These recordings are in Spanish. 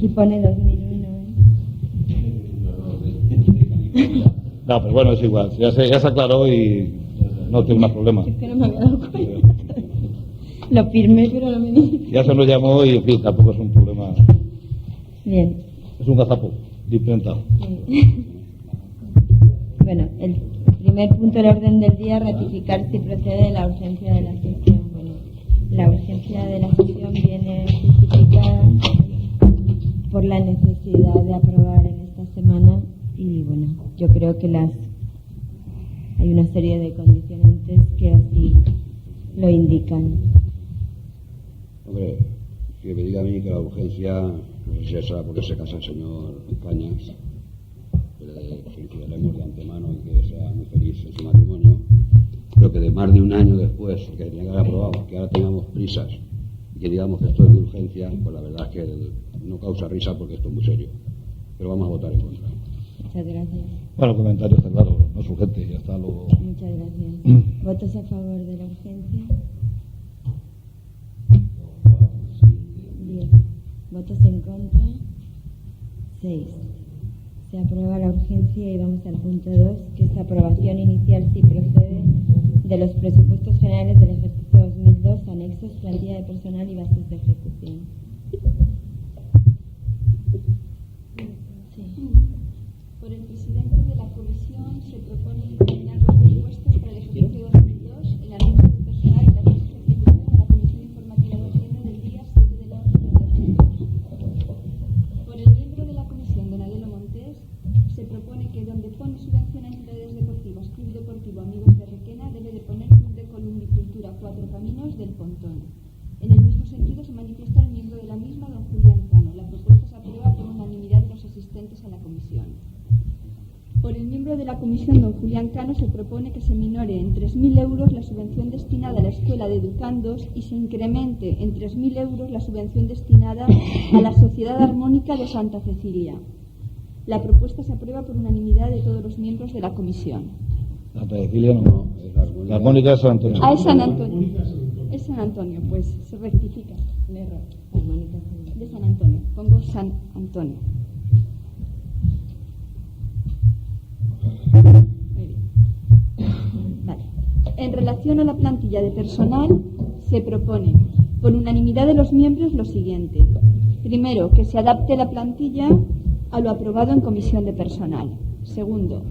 Aquí pone 2001. No, pero bueno, es igual. Ya se aclaró y no tiene más problema. Es que no me había dado cuenta. Lo firmé, pero no me di. Ya se nos llamó y, en fin, tampoco es un problema. Bien. Es un gazapo, inventado. Sí. Bueno, el primer punto del orden del día, ratificar si procede la urgencia de la sesión. Bueno, la urgencia de la sesión viene justificada por la necesidad de aprobar en esta semana y, bueno, yo creo que hay una serie de condicionantes que así lo indican. Hombre, que me diga a mí que la urgencia, no sé si será porque se casa el señor Cañas, que le felicitaremos de antemano y que sea muy feliz en su matrimonio, pero que de más de un año después que tenía que haber aprobado, que ahora tengamos prisas y que digamos que esto es de urgencia, pues la verdad es que no causa risa porque esto es muy serio. Pero vamos a votar en contra. Muchas gracias. Bueno, el comentario está claro, no es urgente, ya está lo... Muchas gracias. ¿Votos a favor de la urgencia? 10. ¿Votos en contra? 6. Se aprueba la urgencia y vamos al punto 2, que es aprobación inicial si procede de los presupuestos generales del ejercicio 2002, anexos, plantilla de personal y bases de ejecución. Sí. Por el presidente de la comisión se propone determinar los presupuestos para el ejercicio 2002, el anexo de personal y la base de ejecución de la Comisión Informativa de Hacienda del día 7 de 11 de 2002. Por el miembro de la comisión, don Adelo Montés, se propone que donde pone subvención a entidades deportivas, Club Deportivo Amigos de Requena, debe de poner Club de Columbicultura Cuatro Caminos del Pontón. En el mismo sentido se manifiesta el miembro de la misma, don Julián Cano. La propuesta se aprueba por unanimidad de los asistentes a la comisión. Por el miembro de la comisión, don Julián Cano, se propone que se minore en 3.000 euros la subvención destinada a la Escuela de Educandos y se incremente en 3.000 euros la subvención destinada a la Sociedad Armónica de Santa Cecilia. La propuesta se aprueba por unanimidad de todos los miembros de la comisión. Santa Cecilia no, la armónica es San Antonio. Ah, es San Antonio. Es San Antonio, pues se rectifica el error. De San Antonio. Pongo San Antonio. Muy bien. Vale. En relación a la plantilla de personal, se propone por unanimidad de los miembros lo siguiente. Primero, que se adapte la plantilla a lo aprobado en comisión de personal. Segundo,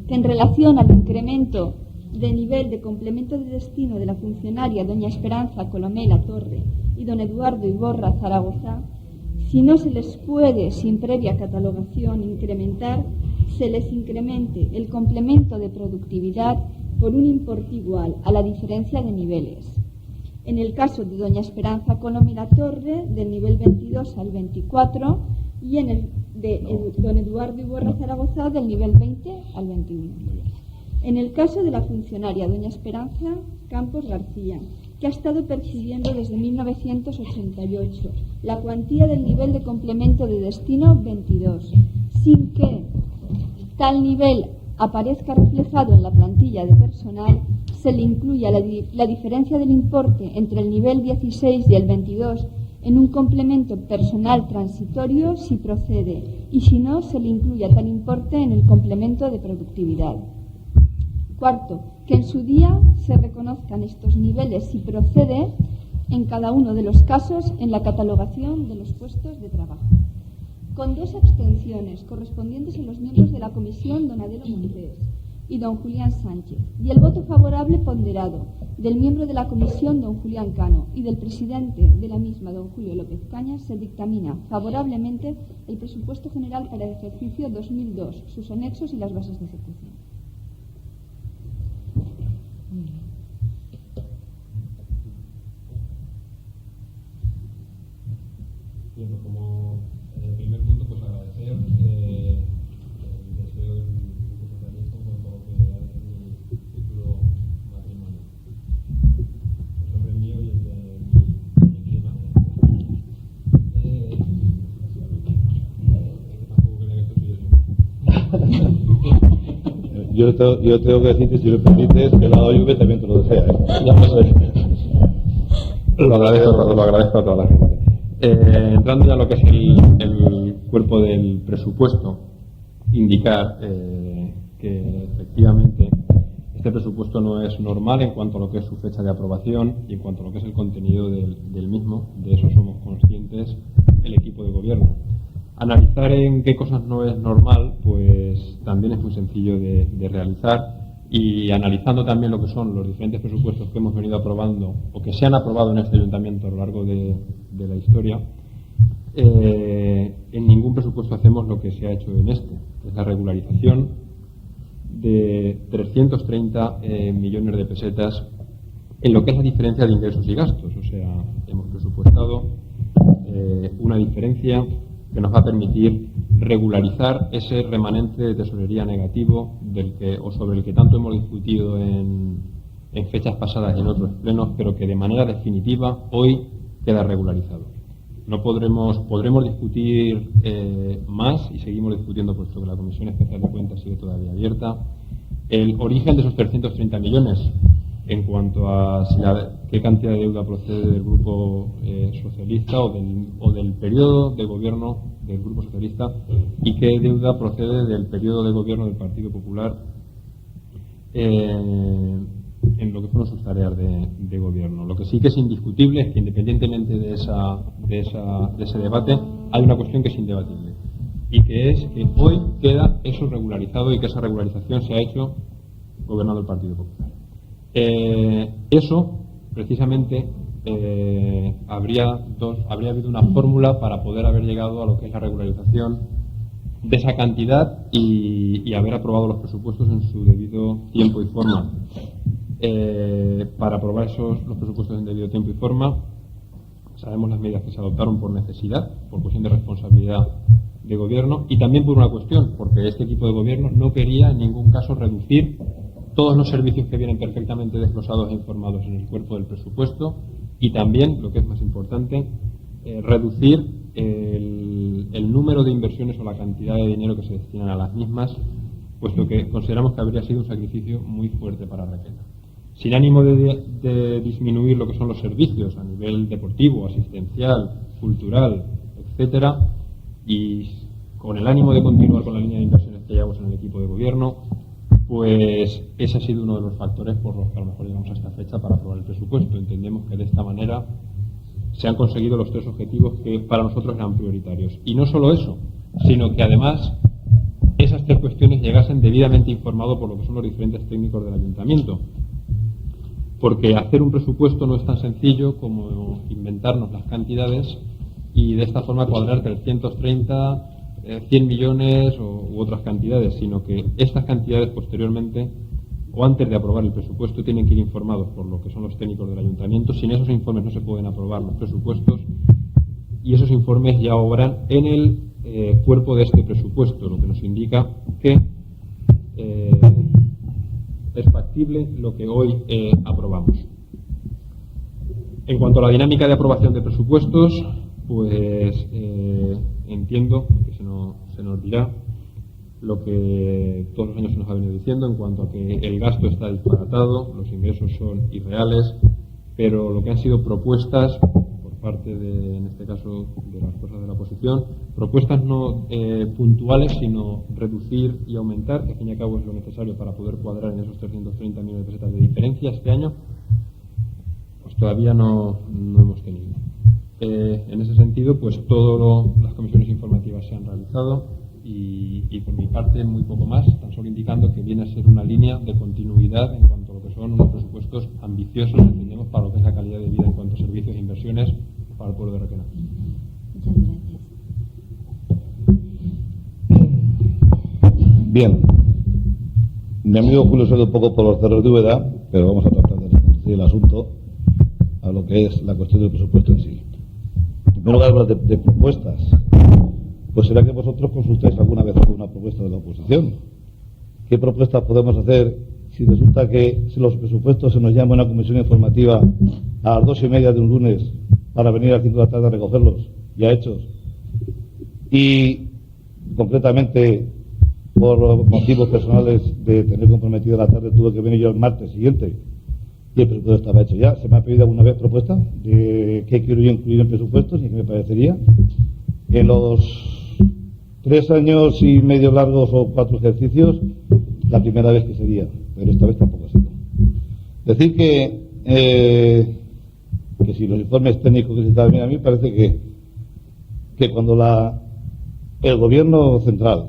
que en relación al incremento de nivel de complemento de destino de la funcionaria doña Esperanza Colomela Torre y don Eduardo Iborra Zaragoza, si no se les puede, sin previa catalogación, incrementar, se les incremente el complemento de productividad por un importe igual a la diferencia de niveles. En el caso de doña Esperanza Colomela Torre, del nivel 22 al 24, y en el de don Eduardo Iborra Zaragoza, del nivel 20 al 21. En el caso de la funcionaria doña Esperanza Campos García, que ha estado percibiendo desde 1988 la cuantía del nivel de complemento de destino 22, sin que tal nivel aparezca reflejado en la plantilla de personal, se le incluya la diferencia del importe entre el nivel 16 y el 22 en un complemento personal transitorio si procede, y si no, se le incluya tal importe en el complemento de productividad. Cuarto, que en su día se reconozcan estos niveles si procede en cada uno de los casos en la catalogación de los puestos de trabajo. Con 2 abstenciones correspondientes a los miembros de la comisión, don Adelo Montés y don Julián Sánchez, y el voto favorable ponderado del miembro de la comisión, don Julián Cano, y del presidente de la misma, don Julio López Cañas, se dictamina favorablemente el presupuesto general para el ejercicio 2002, sus anexos y las bases de ejecución. Bien, pues como primer punto, pues agradecer el deseo del Grupo Socialista en cuanto a lo que ha de ser mi futuro matrimonio. El nombre mío y el de mi clima. Tampoco crea que esto soy yo. Yo tengo que decirte, si me permites, que la OIV también te lo desea. Ya lo sé. Lo agradezco a toda la gente. Entrando ya a lo que es el cuerpo del presupuesto, indicar que efectivamente este presupuesto no es normal en cuanto a lo que es su fecha de aprobación y en cuanto a lo que es el contenido del mismo. De eso somos conscientes el equipo de gobierno. Analizar en qué cosas no es normal, pues también es muy sencillo de realizar, y analizando también lo que son los diferentes presupuestos que hemos venido aprobando o que se han aprobado en este ayuntamiento a lo largo de la historia, en ningún presupuesto hacemos lo que se ha hecho en este, que es la regularización de 330 millones de pesetas en lo que es la diferencia de ingresos y gastos. O sea, hemos presupuestado una diferencia que nos va a permitir regularizar ese remanente de tesorería negativo sobre el que tanto hemos discutido en fechas pasadas y en otros plenos, pero que de manera definitiva hoy queda regularizado. No podremos discutir más, y seguimos discutiendo puesto que la Comisión Especial de Cuentas sigue todavía abierta, el origen de esos 330 millones en cuanto a qué cantidad de deuda procede del Grupo Socialista o del periodo de gobierno del Grupo Socialista, y qué deuda procede del periodo de gobierno del Partido Popular en lo que fueron sus tareas de gobierno. Lo que sí que es indiscutible es que, independientemente de ese debate, hay una cuestión que es indebatible, y que es que hoy queda eso regularizado y que esa regularización se ha hecho gobernando el Partido Popular. Eso, precisamente, habría habido una fórmula para poder haber llegado a lo que es la regularización de esa cantidad y haber aprobado los presupuestos en su debido tiempo y forma. Para aprobar los presupuestos en debido tiempo y forma, sabemos las medidas que se adoptaron por necesidad, por cuestión de responsabilidad de gobierno, y también por una cuestión, porque este equipo de gobierno no quería en ningún caso reducir todos los servicios que vienen perfectamente desglosados e informados en el cuerpo del presupuesto, y también, lo que es más importante, reducir el número de inversiones o la cantidad de dinero que se destinan a las mismas, puesto que consideramos que habría sido un sacrificio muy fuerte para Requena. Sin ánimo de disminuir lo que son los servicios a nivel deportivo, asistencial, cultural, etcétera, y con el ánimo de continuar con la línea de inversiones que llevamos en el equipo de gobierno, pues ese ha sido uno de los factores por los que a lo mejor llegamos a esta fecha para aprobar el presupuesto. Entendemos que de esta manera se han conseguido los tres objetivos que para nosotros eran prioritarios. Y no solo eso, sino que además esas tres cuestiones llegasen debidamente informado por lo que son los diferentes técnicos del ayuntamiento. Porque hacer un presupuesto no es tan sencillo como inventarnos las cantidades y de esta forma cuadrar 330, 100 millones u otras cantidades, sino que estas cantidades posteriormente o antes de aprobar el presupuesto tienen que ir informados por lo que son los técnicos del ayuntamiento. Sin esos informes no se pueden aprobar los presupuestos, y esos informes ya obran en el cuerpo de este presupuesto, lo que nos indica que es factible lo que hoy aprobamos. En cuanto a la dinámica de aprobación de presupuestos, pues entiendo que se nos dirá lo que todos los años se nos ha venido diciendo en cuanto a que el gasto está disparatado, los ingresos son irreales, pero lo que han sido propuestas por parte de, en este caso, de las fuerzas de la oposición, propuestas no puntuales, sino reducir y aumentar, que al fin y al cabo es lo necesario para poder cuadrar en esos 330 millones de pesetas de diferencia este año, pues todavía no hemos tenido. En ese sentido, pues todas las comisiones informativas se han realizado y por mi parte muy poco más, tan solo indicando que viene a ser una línea de continuidad en cuanto a lo que son unos presupuestos ambiciosos, entendemos, para lo que es la calidad de vida en cuanto a servicios e inversiones para el pueblo de Requena. Muchas gracias. Bien. Mi amigo Julio se ha ido un poco por los cerros de Úbeda, pero vamos a tratar de reducir el asunto a lo que es la cuestión del presupuesto en sí. En primer lugar, hablar de propuestas. Pues será que vosotros consultáis alguna vez alguna propuesta de la oposición. ¿Qué propuestas podemos hacer si resulta que si los presupuestos se nos llama a una comisión informativa a las 2:30 de un lunes para venir a las 5 de la tarde a recogerlos ya hechos? Y concretamente, por motivos personales de tener comprometida la tarde, tuve que venir yo el martes siguiente y el presupuesto estaba hecho ya. ¿Se me ha pedido alguna vez propuesta de qué quiero yo incluir en presupuestos y qué me parecería? En los 3 años y medio largos o 4 ejercicios, la primera vez que sería, pero esta vez tampoco ha sido. Decir que si los informes técnicos que se están bien, a mí parece que cuando el gobierno central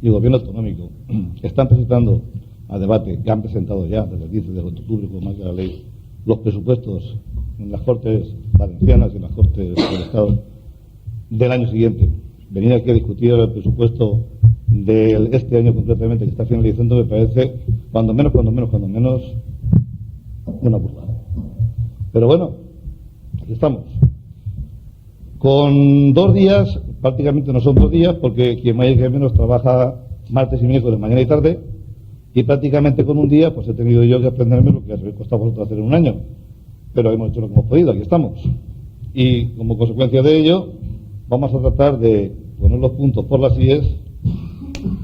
y el gobierno autonómico están presentando a debate, que han presentado ya desde el 15 de octubre, como marca la ley, los presupuestos en las Cortes Valencianas y en las Cortes del Estado del año siguiente, venir aquí a discutir el presupuesto de este año concretamente que está finalizando, me parece cuando menos una burrada. Pero bueno, aquí estamos. Con 2 días, prácticamente no son 2 días, porque quien más y quien menos trabaja martes y miércoles, mañana y tarde, y prácticamente con 1 día, pues he tenido yo que aprenderme lo que ha costado a vosotros hacer en 1 año. Pero hemos hecho lo que hemos podido, aquí estamos. Y como consecuencia de ello, vamos a tratar de poner los puntos por las IES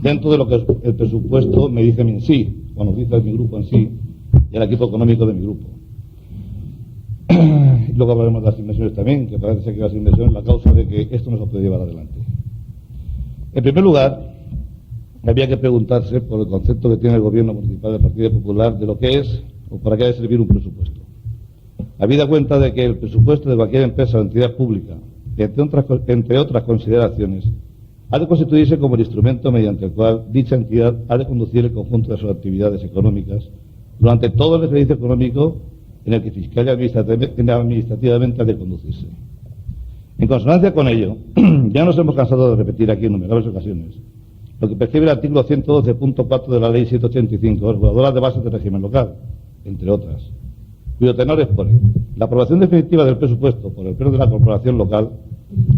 dentro de lo que el presupuesto me dice a mí en sí, o nos dice mi grupo en sí, y el equipo económico de mi grupo. Y luego hablaremos de las inversiones también, que parece ser que las inversiones es la causa de que esto no se puede llevar adelante. En primer lugar, había que preguntarse por el concepto que tiene el gobierno municipal del Partido Popular de lo que es o para qué ha de servir un presupuesto. Habida cuenta de que el presupuesto de cualquier empresa o entidad pública, entre otras consideraciones, ha de constituirse como el instrumento mediante el cual dicha entidad ha de conducir el conjunto de sus actividades económicas durante todo el ejercicio económico en el que fiscal y administrativamente ha de conducirse. En consonancia con ello, ya nos hemos cansado de repetir aquí en numerables ocasiones lo que prescribe el artículo 112.4 de la Ley 785, reguladora de bases de régimen local, entre otras, cuyo tenor expone: la aprobación definitiva del presupuesto por el Pleno de la Corporación Local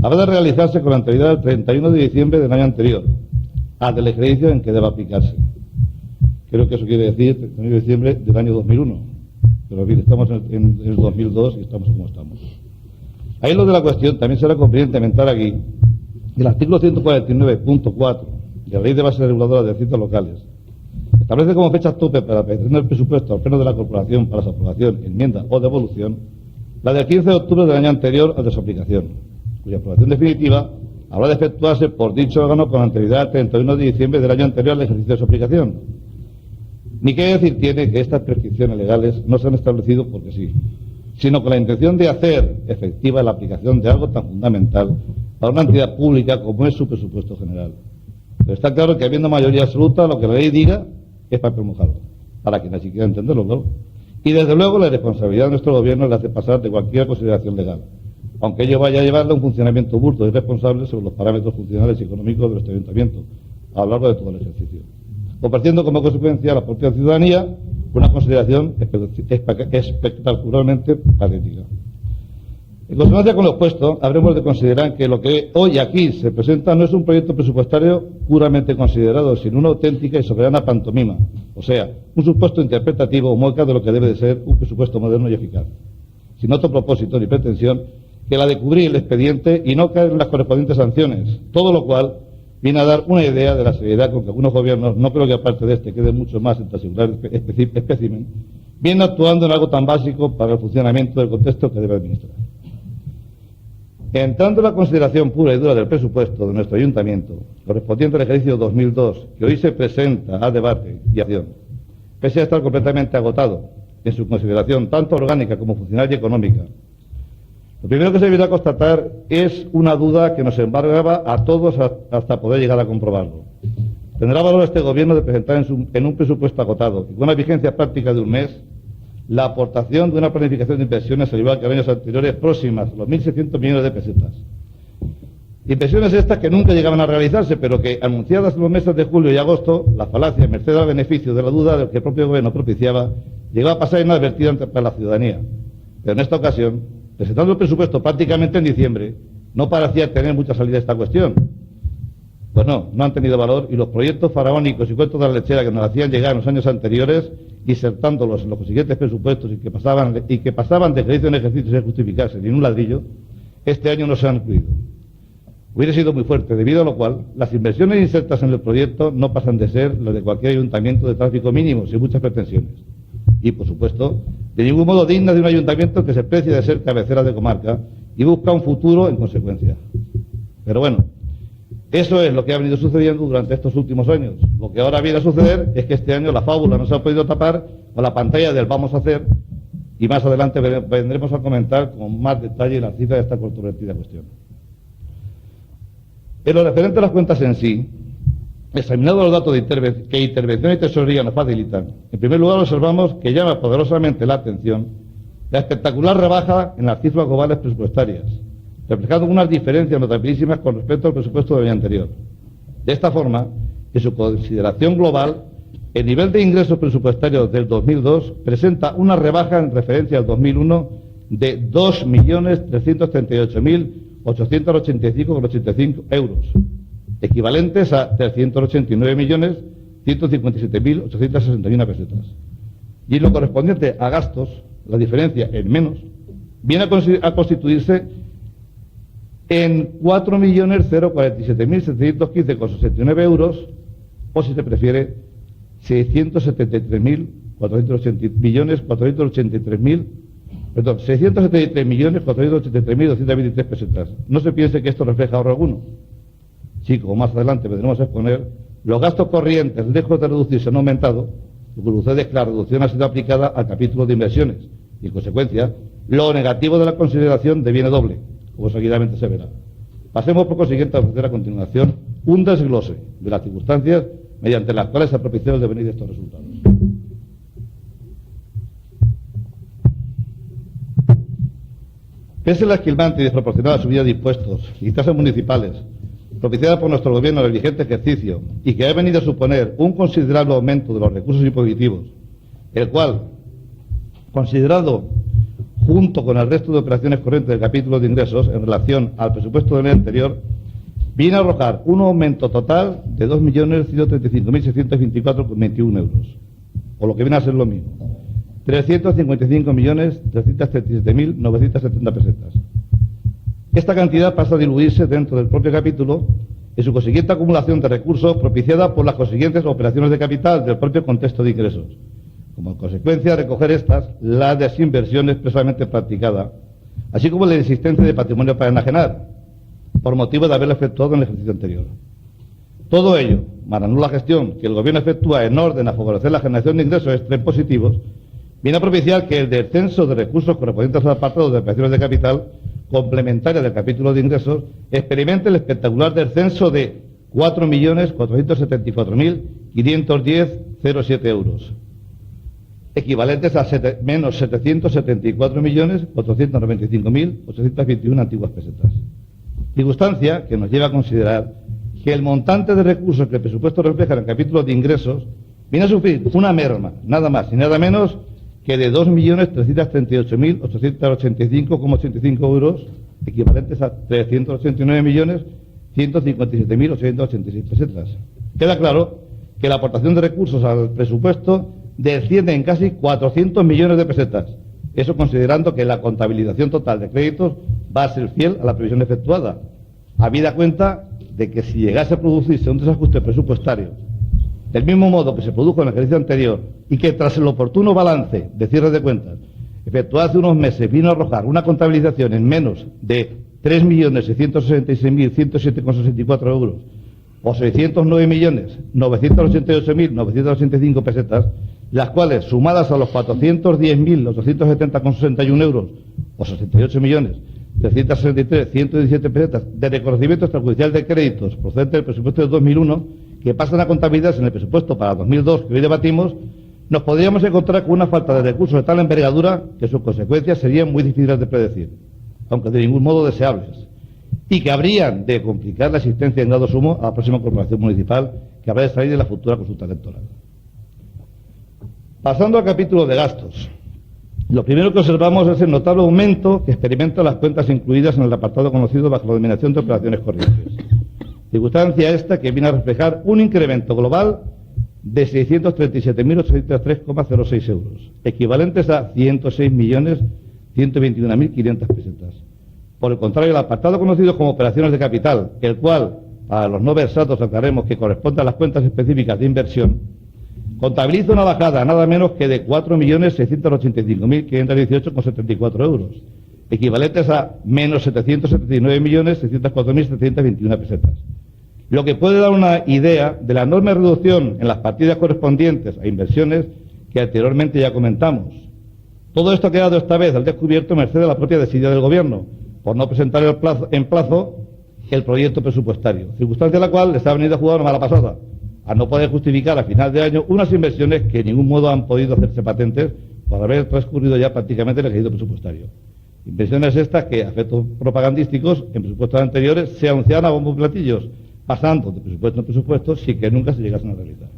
habrá de realizarse con anterioridad al 31 de diciembre del año anterior, al del ejercicio en que deba aplicarse. Creo que eso quiere decir 31 de diciembre del año 2001, pero en fin, estamos en el 2002 y estamos como estamos. Ahí lo de la cuestión también será conveniente mentar aquí el artículo 149.4 de la Ley de Bases Reguladoras de Haciendas Locales. Establece como fecha tope para la petición del presupuesto al Pleno de la Corporación para su aprobación, enmienda o devolución la del 15 de octubre del año anterior al de su aplicación, cuya aprobación definitiva habrá de efectuarse por dicho órgano con anterioridad al 31 de diciembre del año anterior al ejercicio de su aplicación. Ni qué decir tiene que estas prescripciones legales no se han establecido porque sí, sino con la intención de hacer efectiva la aplicación de algo tan fundamental para una entidad pública como es su presupuesto general. Pero está claro que habiendo mayoría absoluta, lo que la ley diga es para promulgarlo, para quien así quiera entenderlo, claro. Y desde luego la responsabilidad de nuestro gobierno le hace pasar de cualquier consideración legal, aunque ello vaya a llevarle a un funcionamiento burdo y irresponsable sobre los parámetros funcionales y económicos de nuestro ayuntamiento a lo largo de todo el ejercicio, compartiendo como consecuencia a la propia ciudadanía una consideración espectacularmente patética. En consonancia con lo expuesto, habremos de considerar que lo que hoy aquí se presenta no es un proyecto presupuestario puramente considerado, sino una auténtica y soberana pantomima, o sea, un supuesto interpretativo o mueca de lo que debe de ser un presupuesto moderno y eficaz, sin otro propósito ni pretensión que la de cubrir el expediente y no caer en las correspondientes sanciones, todo lo cual viene a dar una idea de la seriedad con que algunos gobiernos, no creo que aparte de este quede mucho más en asegurar espécimen, vienen actuando en algo tan básico para el funcionamiento del contexto que debe administrar. Entrando en la consideración pura y dura del presupuesto de nuestro ayuntamiento, correspondiente al ejercicio 2002, que hoy se presenta a debate y acción, pese a estar completamente agotado en su consideración tanto orgánica como funcional y económica, lo primero que se deberá constatar es una duda que nos embargaba a todos hasta poder llegar a comprobarlo. ¿Tendrá valor este gobierno de presentar en un presupuesto agotado y con una vigencia práctica de un mes la aportación de una planificación de inversiones al igual que en años anteriores próximas a los 1.600 millones de pesetas? Inversiones estas que nunca llegaban a realizarse, pero que, anunciadas en los meses de julio y agosto, la falacia, merced al beneficio de la duda del que el propio gobierno propiciaba, llegó a pasar inadvertida para la ciudadanía. Pero en esta ocasión, presentando el presupuesto prácticamente en diciembre, no parecía tener mucha salida esta cuestión. Pues no han tenido valor y los proyectos faraónicos y cuentos de la lechera que nos hacían llegar en los años anteriores, insertándolos en los siguientes presupuestos y que pasaban de ejercicio en ejercicio sin justificarse ni en un ladrillo, este año no se han incluido. Hubiera sido muy fuerte, debido a lo cual las inversiones insertas en el proyecto no pasan de ser las de cualquier ayuntamiento de tráfico mínimo, sin muchas pretensiones. y, por supuesto, de ningún modo digna de un ayuntamiento que se precia de ser cabecera de comarca y busca un futuro en consecuencia. Pero bueno, eso es lo que ha venido sucediendo durante estos últimos años. Lo que ahora viene a suceder es que este año la fábula no se ha podido tapar con la pantalla del vamos a hacer, y más adelante vendremos a comentar con más detalle la cifra de esta controvertida cuestión. En lo referente a las cuentas en sí, examinados los datos que Intervención y Tesorería nos facilitan, en primer lugar observamos que llama poderosamente la atención la espectacular rebaja en las cifras globales presupuestarias, reflejando unas diferencias notabilísimas con respecto al presupuesto del año anterior. De esta forma, en su consideración global, el nivel de ingresos presupuestarios del 2002 presenta una rebaja en referencia al 2001 de 2.338.885,85 euros, equivalentes a 389.157.861 pesetas. Y en lo correspondiente a gastos, la diferencia en menos viene a constituirse en 4.047.715,69 euros, o si se prefiere, 673.483.223 pesetas. No se piense que esto refleja ahorro alguno. Sí, como más adelante vendremos a exponer, los gastos corrientes, lejos de reducirse, han aumentado. Lo que sucede es que la reducción ha sido aplicada al capítulo de inversiones y, en consecuencia, lo negativo de la consideración deviene doble, como seguidamente se verá. Pasemos por consiguiente a ofrecer a continuación un desglose de las circunstancias mediante las cuales se ha propiciado el devenir de estos resultados. Pese a la esquilmante y desproporcionada subida de impuestos y tasas municipales propiciada por nuestro gobierno en el vigente ejercicio y que ha venido a suponer un considerable aumento de los recursos impositivos, el cual, considerado junto con el resto de operaciones corrientes del capítulo de ingresos en relación al presupuesto del año anterior, viene a arrojar un aumento total de 2.135.624,21 euros, o lo que viene a ser lo mismo, 355.337.970 pesetas. Esta cantidad pasa a diluirse dentro del propio capítulo en su consiguiente acumulación de recursos propiciada por las consiguientes operaciones de capital del propio contexto de ingresos. Como consecuencia de recoger estas, la desinversión expresamente practicada, así como la existencia de patrimonio para enajenar, por motivo de haberlo efectuado en el ejercicio anterior. Todo ello, más la nula gestión que el Gobierno efectúa en orden a favorecer la generación de ingresos extra impositivos, viene a propiciar que el descenso de recursos correspondientes al apartado de operaciones de capital complementaria del capítulo de ingresos experimente el espectacular descenso de 4.474.510,07 euros, equivalentes a menos 774.495.821 antiguas pesetas. Circunstancia que nos lleva a considerar que el montante de recursos que el presupuesto refleja en el capítulo de ingresos viene a sufrir una merma, nada más y nada menos que de 2.338.885,85 euros, equivalentes a 389.157.886 pesetas. Queda claro que la aportación de recursos al presupuesto desciende en casi 400 millones de pesetas, eso considerando que la contabilización total de créditos va a ser fiel a la previsión efectuada, habida cuenta de que si llegase a producirse un desajuste presupuestario, del mismo modo que se produjo en el ejercicio anterior y que tras el oportuno balance de cierre de cuentas efectuado hace unos meses vino a arrojar una contabilización en menos de 3.666.107,64 euros o 609.988.985 pesetas, las cuales, sumadas a los 410.870,61 euros o 68.363.117 pesetas de reconocimiento extrajudicial de créditos procedente del presupuesto de 2001, que pasan a contabilizarse en el presupuesto para 2002 que hoy debatimos, nos podríamos encontrar con una falta de recursos de tal envergadura que sus consecuencias serían muy difíciles de predecir, aunque de ningún modo deseables, y que habrían de complicar la existencia en grado sumo a la próxima corporación municipal que habrá de salir de la futura consulta electoral. Pasando al capítulo de gastos, lo primero que observamos es el notable aumento que experimentan las cuentas incluidas en el apartado conocido bajo la denominación de operaciones corrientes. Circunstancia esta que viene a reflejar un incremento global de 637.803,06 euros, equivalentes a 106.121.500 pesetas. Por el contrario, el apartado conocido como operaciones de capital, el cual, para los no versados aclaremos que corresponde a las cuentas específicas de inversión, contabiliza una bajada nada menos que de 4.685.518,74 euros, equivalentes a menos 779.604.721 pesetas. Lo que puede dar una idea de la enorme reducción en las partidas correspondientes a inversiones que anteriormente ya comentamos. Todo esto ha quedado esta vez al descubierto merced a la propia desidia del Gobierno, por no presentar en plazo el proyecto presupuestario, circunstancia en la cual les ha venido a jugar una mala pasada, a no poder justificar a final de año unas inversiones que en ningún modo han podido hacerse patentes por haber transcurrido ya prácticamente el ejercicio presupuestario. Inversiones estas que, a efectos propagandísticos, en presupuestos anteriores se anunciaban a bombo y platillos, pasando de presupuesto en presupuesto sin que nunca se llegasen a realizar.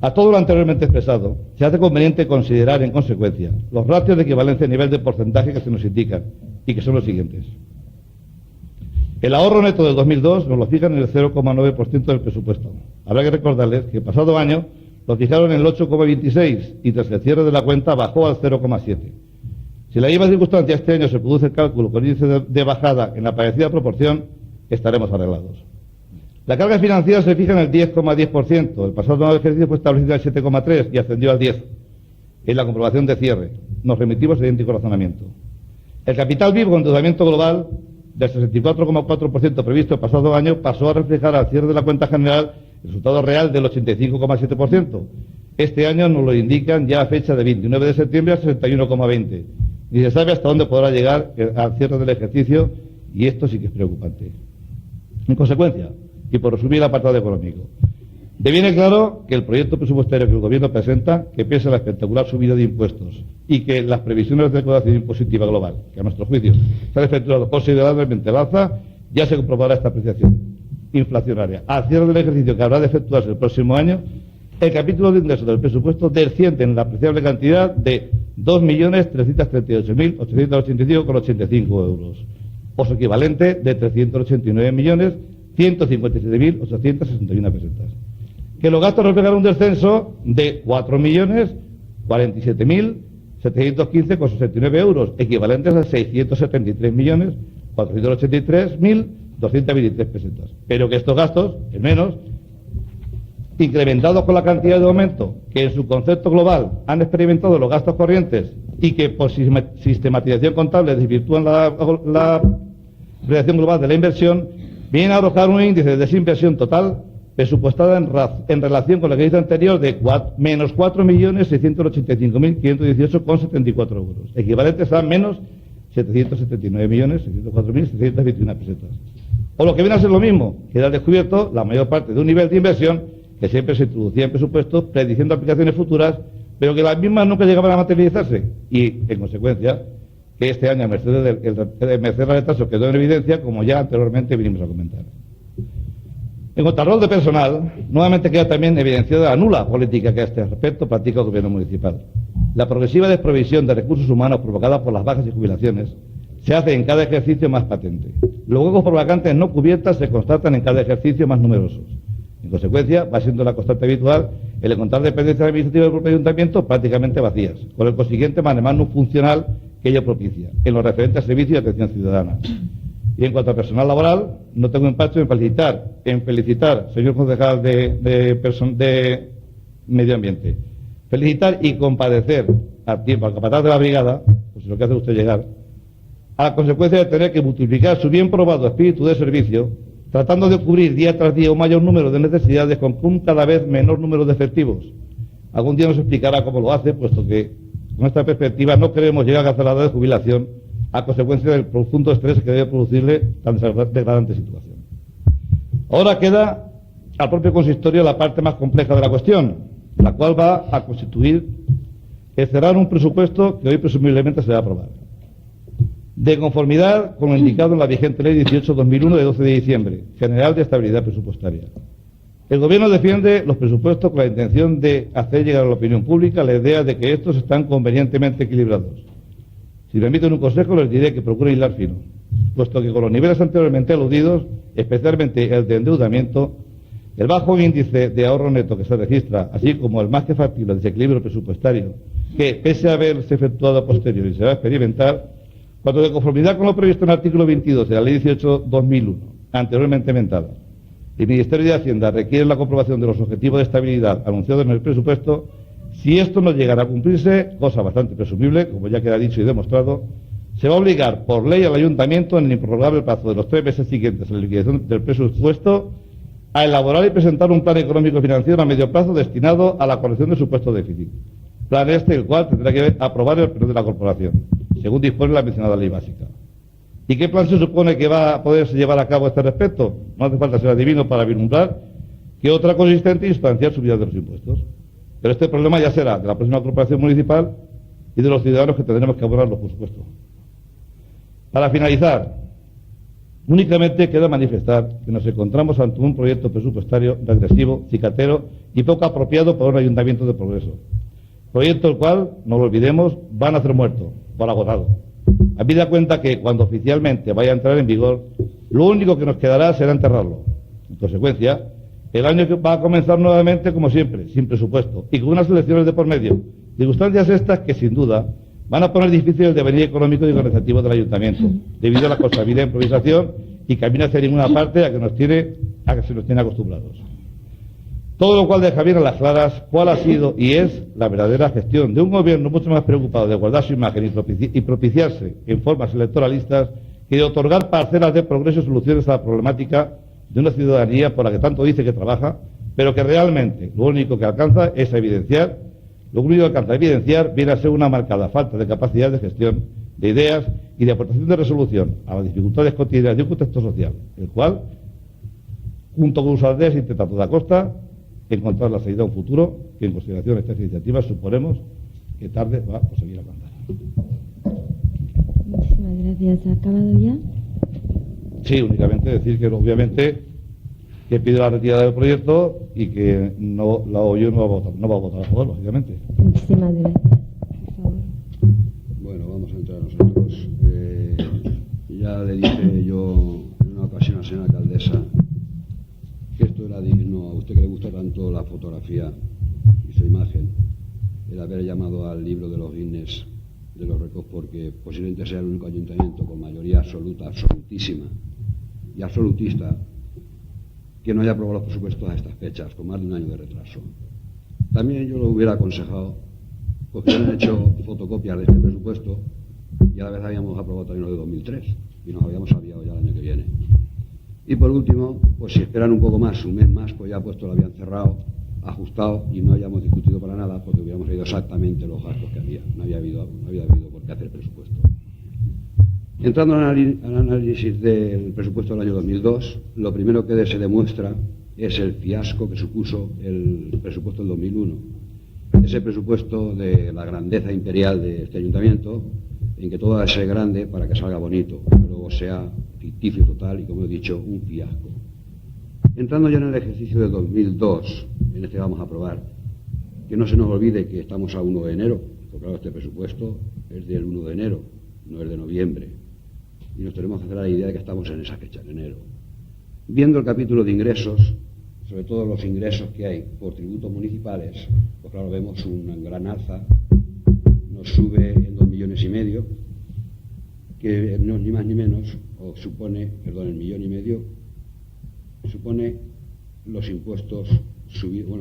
A todo lo anteriormente expresado, se hace conveniente considerar, en consecuencia, los ratios de equivalencia a nivel de porcentaje que se nos indican, y que son los siguientes. El ahorro neto del 2002 nos lo fijan en el 0,9% del presupuesto. Habrá que recordarles que el pasado año lo fijaron en el 8,26% y tras el cierre de la cuenta bajó al 0,7%. Si la misma circunstancia este año se produce el cálculo con índice de bajada en la parecida proporción, estaremos arreglados. La carga financiera se fija en el 10,10%. El pasado ejercicio fue establecida en el 7,3% y ascendió al 10%. En la comprobación de cierre nos remitimos al idéntico razonamiento. El capital vivo con endeudamiento global del 64,4% previsto el pasado año pasó a reflejar al cierre de la cuenta general el resultado real del 85,7%. Este año nos lo indican ya a fecha de 29 de septiembre al 61,20%. Ni se sabe hasta dónde podrá llegar al cierre del ejercicio y esto sí que es preocupante. En consecuencia, y por resumir el apartado económico, deviene claro que el proyecto presupuestario que el Gobierno presenta, que pese a la espectacular subida de impuestos y que las previsiones de recaudación impositiva global, que a nuestro juicio se han efectuado considerablemente al alza, ya se comprobará esta apreciación inflacionaria. Al cierre del ejercicio que habrá de efectuarse el próximo año, el capítulo de ingresos del presupuesto desciende en la apreciable cantidad de 2.338.885,85 euros, o su equivalente de 389.157.861 pesetas. Que los gastos reflejan un descenso de 4.047.715,69 euros, equivalentes a 673.483.223 pesetas. Pero que estos gastos, al menos, incrementados con la cantidad de aumento que en su concepto global han experimentado los gastos corrientes y que por sistematización contable desvirtúan la variación global de la inversión, viene a arrojar un índice de desinversión total presupuestada en relación con el ejercicio anterior de menos 4.685.518,74 euros, equivalentes a menos 779.604.621 pesetas. O lo que viene a ser lo mismo, queda al descubierto la mayor parte de un nivel de inversión que siempre se introducía en presupuestos prediciendo aplicaciones futuras, pero que las mismas nunca llegaban a materializarse y, en consecuencia, que este año, a merced del retraso, quedó en evidencia, como ya anteriormente vinimos a comentar. En cuanto al rol de personal, nuevamente queda también evidenciada la nula política que a este respecto practica el Gobierno municipal. La progresiva desprovisión de recursos humanos provocada por las bajas y jubilaciones se hace en cada ejercicio más patente. Los huecos por vacantes no cubiertas se constatan en cada ejercicio más numerosos. En consecuencia, va siendo la constante habitual el encontrar dependencias administrativas del propio ayuntamiento prácticamente vacías, con el consiguiente manemándum funcional que ello propicia, en lo referente a servicios y atención ciudadana. Y en cuanto a personal laboral, no tengo empacho en felicitar, señor concejal de Medio Ambiente, felicitar y compadecer al capataz de la brigada, pues lo que hace usted llegar, a la consecuencia de tener que multiplicar su bien probado espíritu de servicio, tratando de cubrir día tras día un mayor número de necesidades con un cada vez menor número de efectivos. Algún día nos explicará cómo lo hace, puesto que con esta perspectiva no queremos llegar a la edad de jubilación a consecuencia del profundo estrés que debe producirle tan degradante situación. Ahora queda al propio consistorio la parte más compleja de la cuestión, la cual va a constituir el cerrar un presupuesto que hoy presumiblemente se va a aprobar. De conformidad con lo indicado en la vigente Ley 18/2001 de 12 de diciembre, General de Estabilidad Presupuestaria. El Gobierno defiende los presupuestos con la intención de hacer llegar a la opinión pública la idea de que estos están convenientemente equilibrados. Si me permiten un consejo, les diré que procuren hilar fino, puesto que con los niveles anteriormente aludidos, especialmente el de endeudamiento, el bajo índice de ahorro neto que se registra, así como el más que factible desequilibrio presupuestario, que pese a haberse efectuado a posteriori se va a experimentar, cuando de conformidad con lo previsto en el artículo 22 de la Ley 18/2001, anteriormente inventada, el Ministerio de Hacienda requiere la comprobación de los objetivos de estabilidad anunciados en el presupuesto, si esto no llegara a cumplirse, cosa bastante presumible, como ya queda dicho y demostrado, se va a obligar por ley al Ayuntamiento en el improrrogable plazo de los 3 meses siguientes a la liquidación del presupuesto a elaborar y presentar un plan económico financiero a medio plazo destinado a la corrección de supuesto déficit. Plan el cual tendrá que aprobar el Pleno de la Corporación, según dispone la mencionada ley básica. ¿Y qué plan se supone que va a poderse llevar a cabo a este respecto? No hace falta ser adivino para vislumbrar que otra consistente y sustancial subida de los impuestos. Pero este problema ya será de la próxima corporación municipal y de los ciudadanos que tendremos que abonarlo, por supuesto. Para finalizar, únicamente queda manifestar que nos encontramos ante un proyecto presupuestario regresivo, cicatero y poco apropiado para un ayuntamiento de progreso. Proyecto el cual, no lo olvidemos, va a nacer muerto, por agotado. Habida cuenta que cuando oficialmente vaya a entrar en vigor, lo único que nos quedará será enterrarlo. En consecuencia, el año que va a comenzar nuevamente, como siempre, sin presupuesto y con unas elecciones de por medio. Circunstancias estas que, sin duda, van a poner difícil el devenir económico y organizativo del ayuntamiento, debido a la consabida improvisación y camino hacia ninguna parte a que se nos tiene acostumbrados. Todo lo cual deja bien a las claras cuál ha sido y es la verdadera gestión de un gobierno mucho más preocupado de guardar su imagen y propiciarse en formas electoralistas que de otorgar parcelas de progreso y soluciones a la problemática de una ciudadanía por la que tanto dice que trabaja, pero que realmente lo único que alcanza es a evidenciar, viene a ser una marcada falta de capacidad de gestión, de ideas y de aportación de resolución a las dificultades cotidianas de un contexto social, el cual, junto con sus aldeas, intenta a toda costa encontrar la salida a un futuro que, en consideración de estas iniciativas, suponemos que tarde va a conseguir alcanzar. Muchísimas gracias. ¿Ha acabado ya? Sí, únicamente decir que, obviamente, que pido la retirada del proyecto y que no va a votar a favor, lógicamente. Muchísimas gracias. Por favor. Bueno, vamos a entrar nosotros. Ya le dije yo en una ocasión a la señora alcaldesa que esto era digno, a usted que le gusta tanto la fotografía y su imagen, el haber llamado al libro de los Guinness de los récords, porque posiblemente sea el único ayuntamiento con mayoría absoluta, absolutísima y absolutista que no haya aprobado los presupuestos a estas fechas, con más de un año de retraso. También yo lo hubiera aconsejado, porque han hecho fotocopias de este presupuesto y a la vez habíamos aprobado también lo de 2003 y nos habíamos aviado ya el año que viene. Y por último, pues si esperan un poco más, un mes más, pues ya puesto lo habían cerrado, ajustado y no hayamos discutido para nada porque hubiéramos leído exactamente los gastos que había. No había habido por qué hacer presupuesto. Entrando al análisis del presupuesto del año 2002, lo primero que se demuestra es el fiasco que supuso el presupuesto del 2001. Ese presupuesto de la grandeza imperial de este ayuntamiento, en que todo debe ser grande para que salga bonito, que luego sea ficticio total y, como he dicho, un fiasco. Entrando ya en el ejercicio de 2002, en este vamos a aprobar, que no se nos olvide que estamos a 1 de enero, porque claro, este presupuesto es del 1 de enero, no es de noviembre, y nos tenemos que hacer la idea de que estamos en esa fecha, en enero. Viendo el capítulo de ingresos, sobre todo los ingresos que hay por tributos municipales, pues claro, vemos una gran alza, nos sube en 2,5 millones, que no es ni más ni menos, o supone, perdón, el 1,5 millones, supone los impuestos,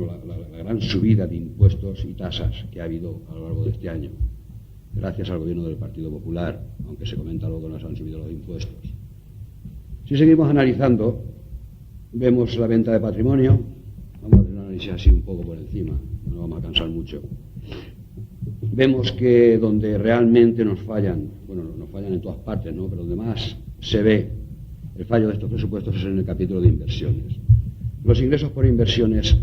la gran subida de impuestos y tasas que ha habido a lo largo de este año, gracias al gobierno del Partido Popular, aunque se comenta luego que nos han subido los impuestos. Si seguimos analizando, vemos la venta de patrimonio, vamos a hacer un análisis así un poco por encima, no vamos a cansar mucho. Vemos que donde realmente nos fallan, bueno, nos fallan en todas partes, ¿no?, pero donde más se ve el fallo de estos presupuestos es en el capítulo de inversiones. Los ingresos por inversiones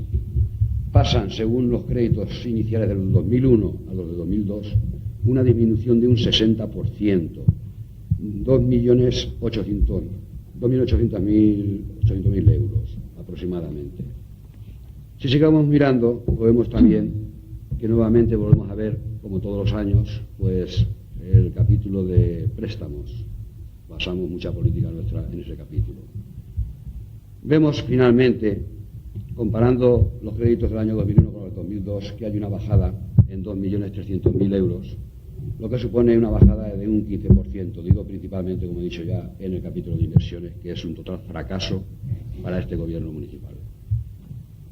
pasan, según los créditos iniciales del 2001 a los de 2002, una disminución de un 60%, 2.800.000 euros aproximadamente. Si sigamos mirando, vemos también que nuevamente volvemos a ver, como todos los años, pues el capítulo de préstamos. Basamos mucha política nuestra en ese capítulo. Vemos finalmente, comparando los créditos del año 2001 con el 2002, que hay una bajada en 2.300.000 euros, lo que supone una bajada de un 15%. Digo principalmente, como he dicho ya, en el capítulo de inversiones, que es un total fracaso para este gobierno municipal.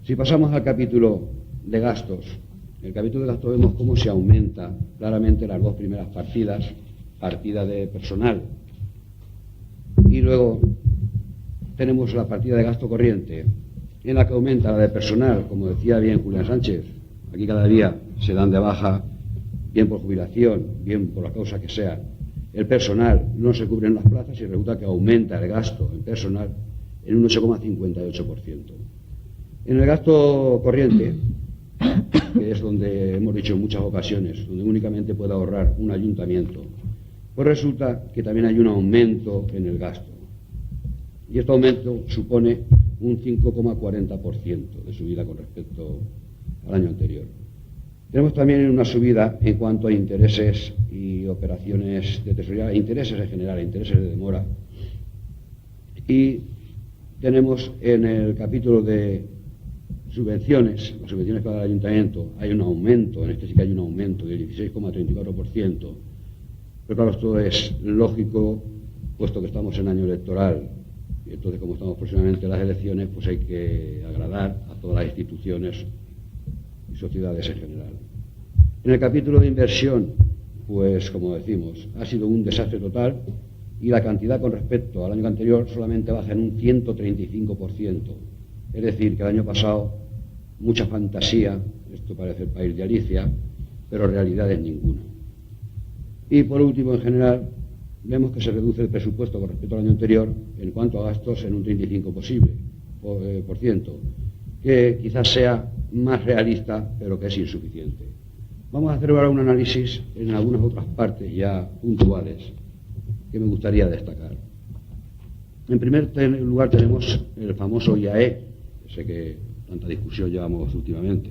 Si pasamos al capítulo de gastos, en el capítulo de gastos vemos cómo se aumenta claramente las dos primeras partidas, partida de personal, y luego tenemos la partida de gasto corriente, en la que aumenta la de personal, como decía bien Julián Sánchez. Aquí cada día se dan de baja, bien por jubilación, bien por la causa que sea, el personal, no se cubren las plazas y resulta que aumenta el gasto en personal en un 8,58%. En el gasto corriente, que es donde hemos dicho en muchas ocasiones, donde únicamente puede ahorrar un ayuntamiento, pues resulta que también hay un aumento en el gasto. Y este aumento supone un 5,40% de subida con respecto al año anterior. Tenemos también una subida en cuanto a intereses y operaciones de tesorería, intereses en general, intereses de demora. Y tenemos en el capítulo de subvenciones, las subvenciones para el ayuntamiento, hay un aumento, en este sí que hay un aumento del 16,34%. Pero claro, esto es lógico, puesto que estamos en año electoral. Y entonces, como estamos próximamente en las elecciones, pues hay que agradar a todas las instituciones y sociedades en general. En el capítulo de inversión, pues como decimos, ha sido un desastre total y la cantidad con respecto al año anterior solamente baja en un 135%. Es decir, que el año pasado mucha fantasía, esto parece el país de Alicia, pero realidades ninguna. Y por último, en general, vemos que se reduce el presupuesto con respecto al año anterior en cuanto a gastos en un 35%, que quizás sea más realista, pero que es insuficiente. Vamos a hacer ahora un análisis en algunas otras partes ya puntuales que me gustaría destacar. En primer lugar tenemos el famoso IAE, ese que tanta discusión llevamos últimamente.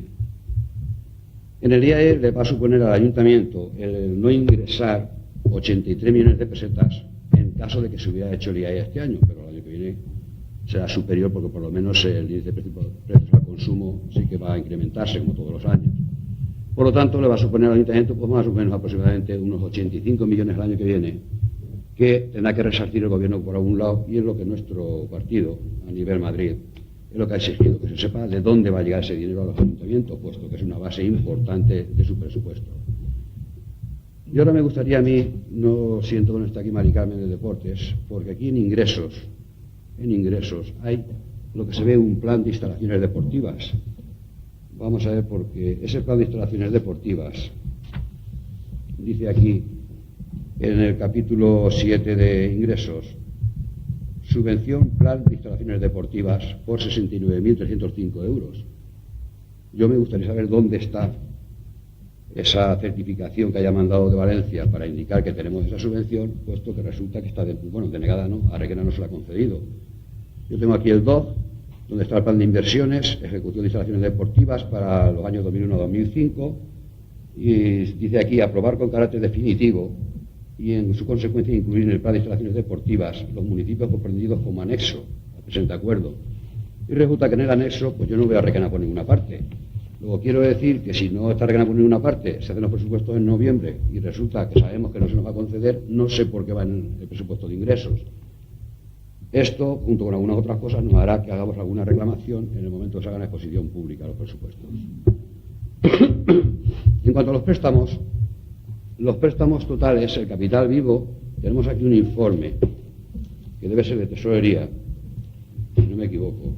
En el IAE le va a suponer al ayuntamiento el no ingresar 83 millones de pesetas en caso de que se hubiera hecho el IAE este año, pero el año que viene será superior porque por lo menos el índice de precios al consumo sí que va a incrementarse como todos los años. Por lo tanto, le va a suponer al ayuntamiento pues más o menos aproximadamente unos 85 millones el año que viene, que tendrá que resarcir el gobierno por algún lado, y es lo que nuestro partido, a nivel Madrid, es lo que ha exigido, que se sepa de dónde va a llegar ese dinero a los ayuntamientos, puesto que es una base importante de su presupuesto. Y ahora me gustaría a mí, no siento que no está aquí Mari Carmen de Deportes, porque aquí en ingresos hay lo que se ve un plan de instalaciones deportivas. Vamos a ver, porque ese plan de instalaciones deportivas dice aquí, en el capítulo 7 de ingresos, subvención plan de instalaciones deportivas por 69.305 euros. Yo me gustaría saber dónde está esa certificación que haya mandado de Valencia para indicar que tenemos esa subvención, puesto que resulta que está, denegada, ¿no? A Requena no se la ha concedido. Yo tengo aquí el DOC, donde está el plan de inversiones, ejecución de instalaciones deportivas para los años 2001 a 2005, y dice aquí aprobar con carácter definitivo y en su consecuencia incluir en el plan de instalaciones deportivas los municipios comprendidos como anexo al presente acuerdo. Y resulta que en el anexo, pues yo no veo a Requena por ninguna parte. Luego quiero decir que si no está Requena por ninguna parte, se hacen los presupuestos en noviembre y resulta que sabemos que no se nos va a conceder, no sé por qué va en el presupuesto de ingresos. Esto, junto con algunas otras cosas, nos hará que hagamos alguna reclamación en el momento que se haga una exposición pública a los presupuestos. En cuanto a los préstamos totales, el capital vivo, tenemos aquí un informe que debe ser de tesorería, si no me equivoco,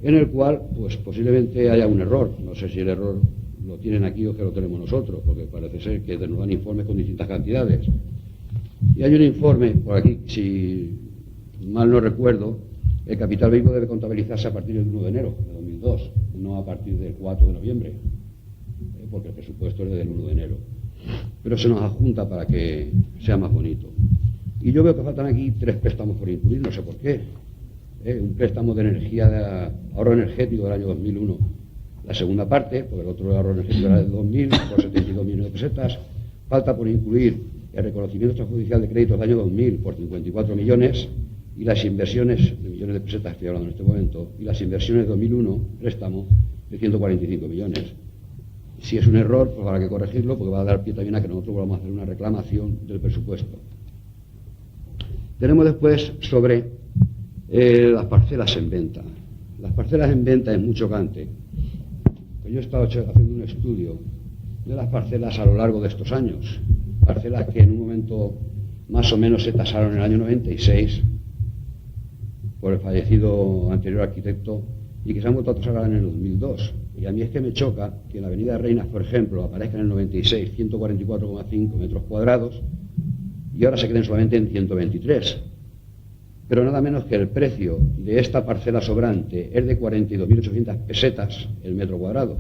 en el cual pues posiblemente haya un error. No sé si el error lo tienen aquí o que lo tenemos nosotros, porque parece ser que nos dan informes con distintas cantidades. Y hay un informe, por aquí, si mal no recuerdo, el capital vivo debe contabilizarse a partir del 1 de enero de 2002, no a partir del 4 de noviembre, porque el presupuesto es desde el 1 de enero. Pero se nos adjunta para que sea más bonito. Y yo veo que faltan aquí 3 préstamos por incluir, no sé por qué. Un préstamo de energía, de ahorro energético del año 2001, la segunda parte, porque el otro ahorro energético era del 2000, por 72 millones de pesetas. Falta por incluir el reconocimiento extrajudicial de créditos del año 2000 por 54 millones, y las inversiones, de millones de pesetas estoy hablando en este momento, y las inversiones de 2001, préstamo, de 145 millones. Si es un error, pues habrá que corregirlo, porque va a dar pie también a que nosotros vamos a hacer una reclamación del presupuesto. Tenemos después sobre Las parcelas en venta. Las parcelas en venta es muy chocante. Yo he estado haciendo un estudio de las parcelas a lo largo de estos años. Parcelas que en un momento más o menos se tasaron en el año 96 por el fallecido anterior arquitecto y que se han vuelto a tasar ahora en el 2002. Y a mí es que me choca que en la Avenida Reinas, por ejemplo, aparezca en el 96 144,5 metros cuadrados y ahora se queden solamente en 123. Pero nada menos que el precio de esta parcela sobrante es de 42.800 pesetas el metro cuadrado.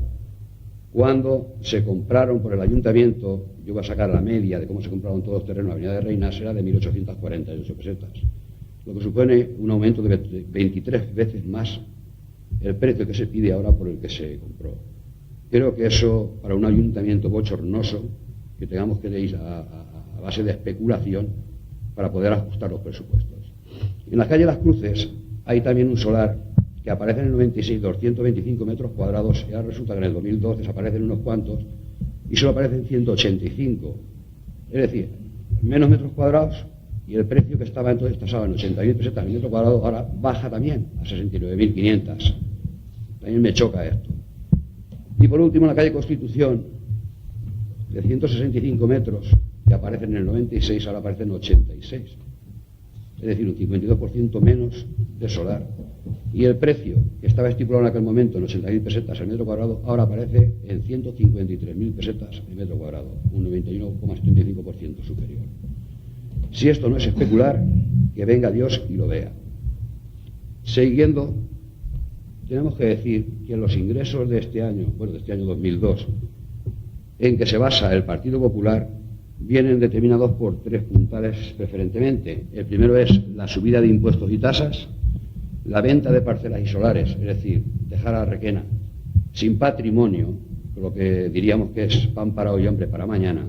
Cuando se compraron por el ayuntamiento, yo voy a sacar la media de cómo se compraron todos los terrenos en la Avenida de Reinas, era de 1.848 pesetas, lo que supone un aumento de 23 veces más el precio que se pide ahora por el que se compró. Creo que eso, para un ayuntamiento bochornoso, que tengamos que ir a base de especulación para poder ajustar los presupuestos. En la calle Las Cruces hay también un solar que aparece en el 96, 225 metros cuadrados, y ahora resulta que en el 2002 desaparecen unos cuantos y solo aparecen 185. Es decir, menos metros cuadrados, y el precio que estaba entonces tasado en 80.000 pesetas el metro cuadrado ahora baja también a 69.500. También me choca esto. Y por último, en la calle Constitución, de 165 metros, que aparecen en el 96, ahora aparecen en 86. Es decir, un 52% menos de solar. Y el precio que estaba estipulado en aquel momento en 80.000 pesetas el metro cuadrado, ahora aparece en 153.000 pesetas el metro cuadrado, un 91,75% superior. Si esto no es especular, que venga Dios y lo vea. Siguiendo, tenemos que decir que los ingresos de este año, de este año 2002, en que se basa el Partido Popular, vienen determinados por tres puntales preferentemente. El primero es la subida de impuestos y tasas, la venta de parcelas y solares, es decir, dejar a Requena sin patrimonio, lo que diríamos que es pan para hoy, hambre para mañana,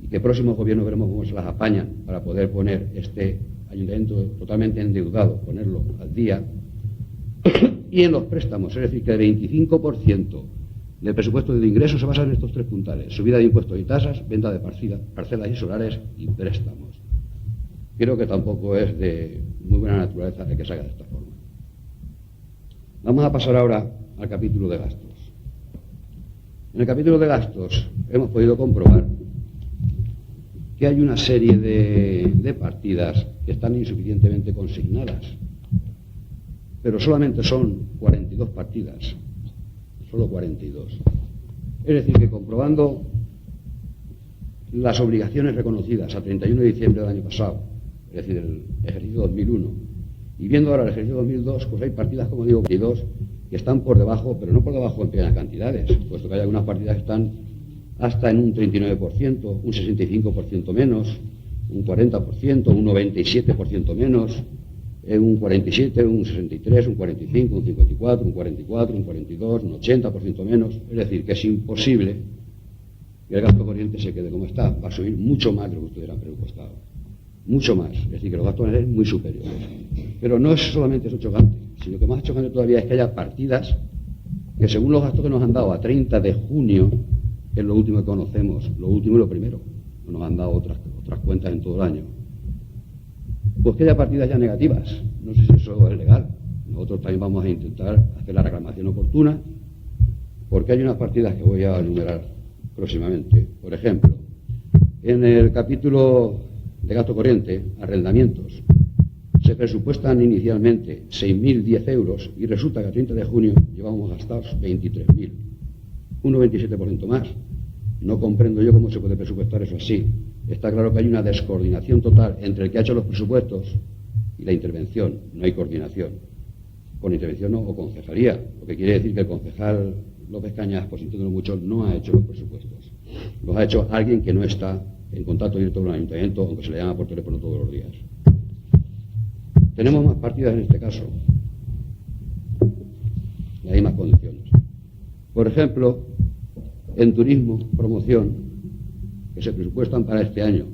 y que próximos gobiernos veremos cómo se las apañan para poder poner este ayuntamiento totalmente endeudado, ponerlo al día. Y en los préstamos, es decir, que el 25% del presupuesto de ingresos se basa en estos tres puntales: subida de impuestos y tasas, venta de parcelas y solares y préstamos. Creo que tampoco es de muy buena naturaleza el que se haga de esta forma. Vamos a pasar ahora al capítulo de gastos. En el capítulo de gastos hemos podido comprobar que hay una serie de partidas que están insuficientemente consignadas, pero solamente son 42 partidas, solo 42. Es decir, que comprobando las obligaciones reconocidas a 31 de diciembre del año pasado, es decir, el ejercicio 2001, y viendo ahora el ejercicio 2002, pues hay partidas, como digo, 42, que están por debajo, pero no por debajo en pequeñas cantidades, puesto que hay algunas partidas que están hasta en un 39%, un 65% menos, un 40%, un 97% menos, un 47, un 63, un 45, un 54, un 44, un 42, un 80% menos. Es decir, que es imposible que el gasto corriente se quede como está. Va a subir mucho más de lo que ustedes han presupuestado. Mucho más. Es decir, que los gastos van a ser muy superiores. Pero no es solamente eso chocante, sino que más chocante todavía es que haya partidas que, según los gastos que nos han dado a 30 de junio, que es lo último que conocemos, lo último y lo primero, no nos han dado otras cuentas en todo el año, pues que haya partidas ya negativas. No sé si eso es legal. Nosotros también vamos a intentar hacer la reclamación oportuna, porque hay unas partidas que voy a enumerar próximamente. Por ejemplo, en el capítulo de gasto corriente, arrendamientos, se presupuestan inicialmente 6.010 euros y resulta que a 30 de junio llevamos gastados 23.000, un 97% más. No comprendo yo cómo se puede presupuestar eso así. Está claro que hay una descoordinación total entre el que ha hecho los presupuestos y la intervención. No hay coordinación. Con intervención o concejalía, lo que quiere decir que el concejal López Cañas, por sintiéndolo mucho, no ha hecho los presupuestos. Los ha hecho alguien que no está en contacto directo con el ayuntamiento, aunque se le llama por teléfono todos los días. Tenemos más partidas en este caso, y hay más condiciones. Por ejemplo, en turismo, promoción, que se presupuestan para este año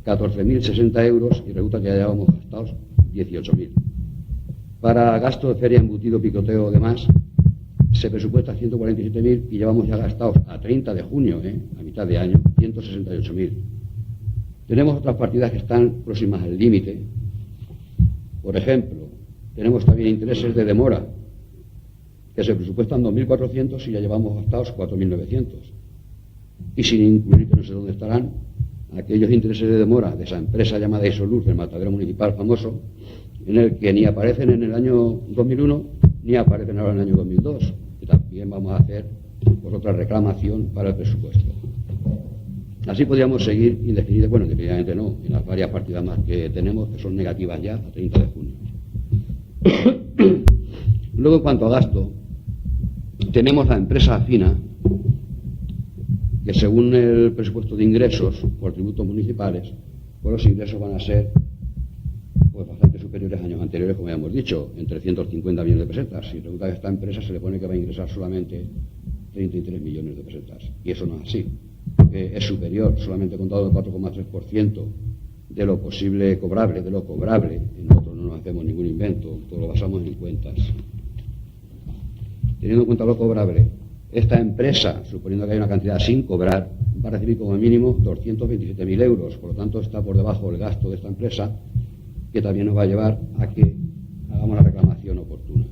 14.060 euros y resulta que ya llevamos gastados 18.000. Para gasto de feria, embutido, picoteo, demás, se presupuesta 147.000 y llevamos ya gastados a 30 de junio, a mitad de año, 168.000. Tenemos otras partidas que están próximas al límite, Por ejemplo, tenemos también intereses de demora, que se presupuestan 2.400 y ya llevamos gastados 4.900. Y sin incluir, que no sé dónde estarán, aquellos intereses de demora de esa empresa llamada Isolur, del matadero municipal famoso, en el que ni aparecen en el año 2001 ni aparecen ahora en el año 2002. Que también vamos a hacer pues, otra reclamación para el presupuesto. Así podríamos seguir indefinido, bueno, indefinidamente no, en las varias partidas más que tenemos, que son negativas ya a 30 de junio. Luego, en cuanto a gasto, tenemos la empresa Afina, que según el presupuesto de ingresos por tributos municipales, pues los ingresos van a ser pues bastante superiores a años anteriores, como ya hemos dicho, en 350 millones de pesetas. Y resulta que a esta empresa se le pone que va a ingresar solamente 33 millones de pesetas. Y eso no es así, porque es superior, solamente contado el 4,3% de lo posible cobrable, de lo cobrable. Y nosotros no nos hacemos ningún invento, todo lo basamos en cuentas. Teniendo en cuenta lo cobrable, esta empresa, suponiendo que hay una cantidad sin cobrar, va a recibir como mínimo 227.000 euros. Por lo tanto, está por debajo el gasto de esta empresa, que también nos va a llevar a que hagamos la reclamación oportuna.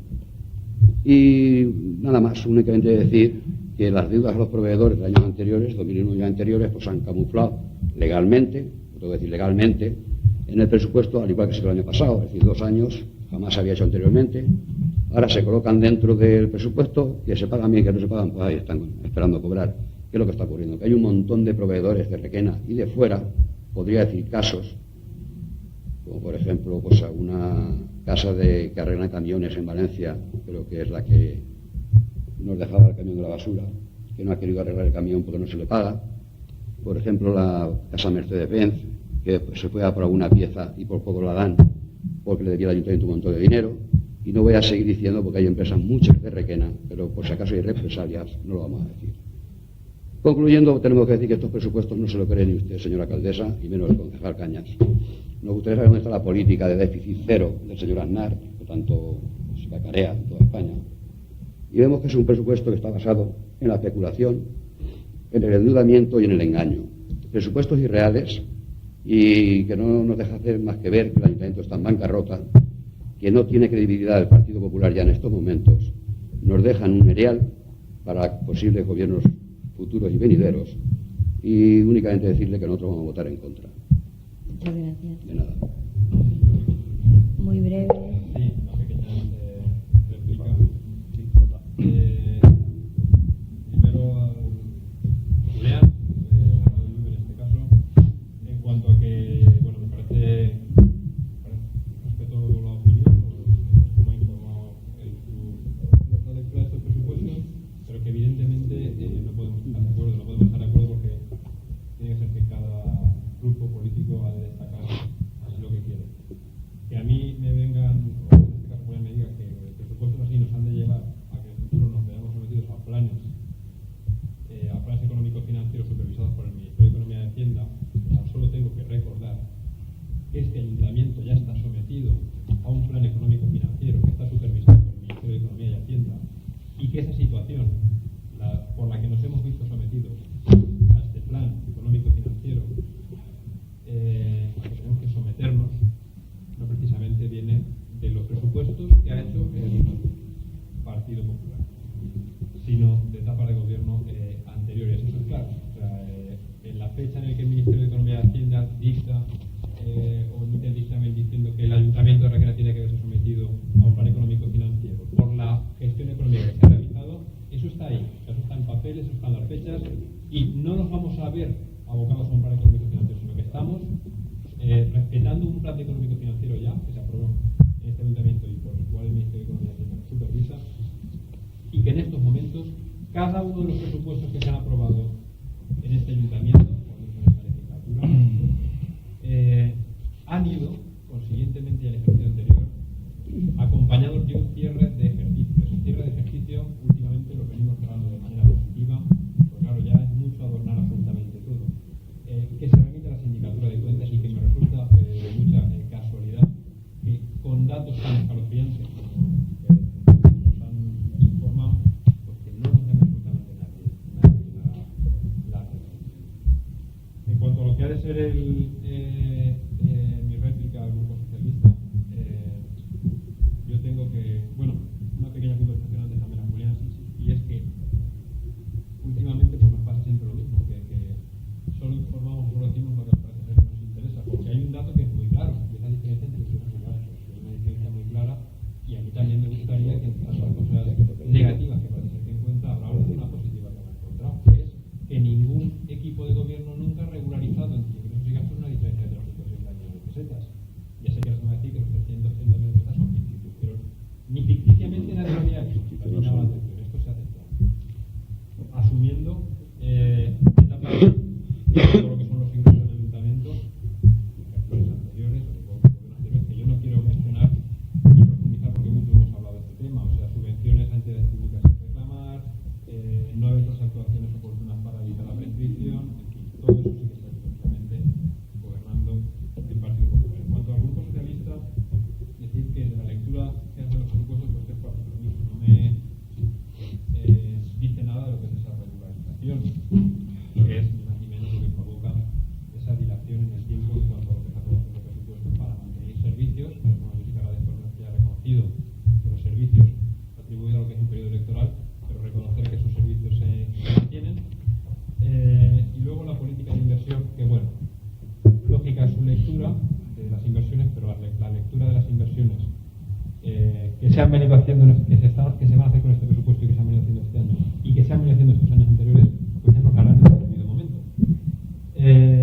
Y nada más, únicamente decir que las deudas a los proveedores de años anteriores, 2001 y anteriores, pues han camuflado legalmente, lo tengo que decir legalmente, en el presupuesto, al igual que se hizo el año pasado, es decir, 2 años, jamás se había hecho anteriormente. Ahora se colocan dentro del presupuesto, que se pagan bien, que no se pagan, pues ahí están esperando cobrar. ¿Qué es lo que está ocurriendo? Que hay un montón de proveedores de Requena y de fuera, podría decir casos, como por ejemplo pues a una casa que arregla camiones en Valencia, creo que es la que nos dejaba el camión de la basura, que no ha querido arreglar el camión porque no se le paga. Por ejemplo, la casa Mercedes-Benz, que pues, se fue a por alguna pieza y por poco la dan, porque le debía al ayuntamiento un montón de dinero. Y no voy a seguir diciendo porque hay empresas muchas de Requena, pero por si acaso hay represalias, no lo vamos a decir. Concluyendo, tenemos que decir que estos presupuestos no se lo cree ni usted, señora alcaldesa, y menos el concejal Cañas. Nos gustaría saber dónde está la política de déficit cero del señor Aznar, que tanto se cacarea en toda España. Y vemos que es un presupuesto que está basado en la especulación, en el endeudamiento y en el engaño. Presupuestos irreales y que no nos deja hacer más que ver que el ayuntamiento está en bancarrota, que no tiene credibilidad el Partido Popular ya en estos momentos, nos dejan un erial para posibles gobiernos futuros y venideros, y únicamente decirle que nosotros vamos a votar en contra. Muchas gracias. De nada. Muy breve. Sí, una pequeña réplica. Primero al Julián, en este caso, en cuanto a que, bueno, me parece, respeto la opinión, como ha informado la lectura de estos presupuestos, pero que evidentemente no podemos estar de acuerdo, porque tiene que ser que cada grupo político ha de destacar lo que quiere. Que a mí me vengan, o en este caso me diga que presupuestos así nos han de llevar a que en el futuro nos veamos sometidos a planes económicos financieros supervisados por el Ministerio de Economía y Hacienda. Tan solo tengo que recordar que este ayuntamiento ya está sometido a un plan económico financiero que está supervisado por el Ministerio de Economía y Hacienda, y que esa situación por la que nos hemos visto sometidos a este plan económico financiero, a que tenemos que someternos, no precisamente viene de los presupuestos que ha hecho el Partido Popular, sino de etapas de gobierno anteriores. Eso es claro. O sea, en la fecha en la que el Ministerio de Economía y Hacienda dicta o emite el dictamen diciendo que el Ayuntamiento de Requena tiene que verse sometido a un plan económico financiero por la gestión económica que se ha realizado, eso está ahí, eso está en papeles, eso está en las fechas, y no nos vamos a ver abocados a un plan económico financiero, sino que estamos respetando un plan económico financiero ya, que se aprobó en este ayuntamiento y por el cual el Ministerio de Economía y Hacienda supervisa, y que en estos momentos cada uno de los presupuestos que se han aprobado en este ayuntamiento, por ejemplo en esta legislatura, han ido, consiguientemente al ejercicio anterior, acompañados de un cierre de ejercicios. El cierre de ejercicio últimamente lo venimos cerrando de manera positiva, porque claro, ya es mucho adornar absolutamente todo. Que se remite a la sindicatura de cuentas y que me resulta de mucha casualidad que con datos tan escalofriantes como nos han informado, pues que no nos llame absolutamente nadie la atención. En cuanto a lo que ha de ser mi réplica al Grupo Socialista, 200 millones de pesetas son ficticios, pero ni ficticiamente nadie lo había hecho. También llama la atención. Esto se hace claro. Asumiendo etapas de todo lo que son los ingresos del ayuntamiento, ejercicios anteriores o gobiernos anteriores, que yo no quiero mencionar ni profundizar porque mucho hemos hablado de este tema, o sea, subvenciones a entidades públicas sin reclamar, no haber otras actuaciones oportunas para evitar la prescripción, en fin, todo eso sí que está perfectamente gobernando el Partido Popular. En cuanto al Grupo Socialista, decir que de la lectura que hace los presupuestos, pues es parte de lo mismo, no me dice nada de lo que es esa regularización, que es ni más ni menos lo que provoca esa dilación en el tiempo en cuanto a lo que es la aprobación de presupuestos para mantener servicios. Bueno, yo sí que agradezco al menos que haya reconocido que los servicios atribuidos a lo que es un periodo electoral, pero reconocer que esos servicios se mantienen. Y luego la política de inversión, que bueno, lógica es su lectura de las inversiones, pero la lectura de las inversiones que se han venido haciendo, que se van a hacer con este presupuesto y que se han venido haciendo este año y que se han venido haciendo estos años anteriores, pues ya nos harán en el debido momento.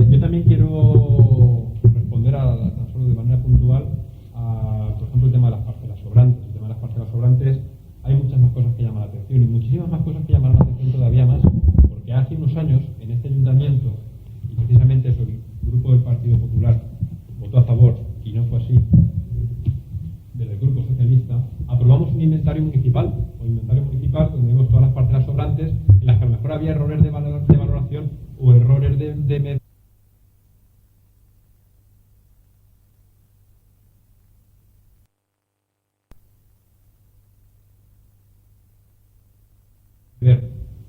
Yo también quiero responder tan solo de manera puntual a, por ejemplo, el tema de las parcelas sobrantes. El tema de las parcelas sobrantes, hay muchas más cosas que llaman la atención y muchísimas más cosas que llaman la atención todavía más, porque hace unos años en este ayuntamiento, y precisamente eso, el grupo del Partido Popular votó a favor, y no fue así, desde el Grupo Socialista, aprobamos un inventario municipal, donde vemos todas las parcelas sobrantes, en las que a lo mejor había errores de valoración o errores de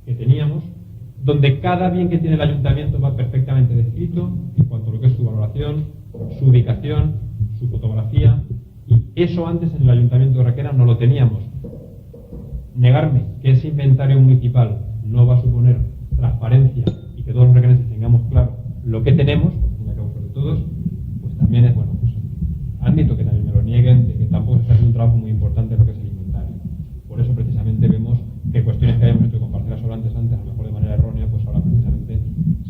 que teníamos, donde cada bien que tiene el ayuntamiento va perfectamente descrito en cuanto a lo que es su valoración, su ubicación, su fotografía, y eso antes en el ayuntamiento de Requena no lo teníamos. Negarme que ese inventario municipal no va a suponer transparencia y que todos los requenenses tengamos claro lo que tenemos, por fin y al cabo sobre todos, pues también es bueno, pues admito que también me lo nieguen, de que tampoco se está haciendo un trabajo muy importante en lo que es el inventario. Por eso precisamente vemos que cuestiones que habíamos hecho con parcelas sobrantes antes, a lo mejor de manera errónea, pues ahora precisamente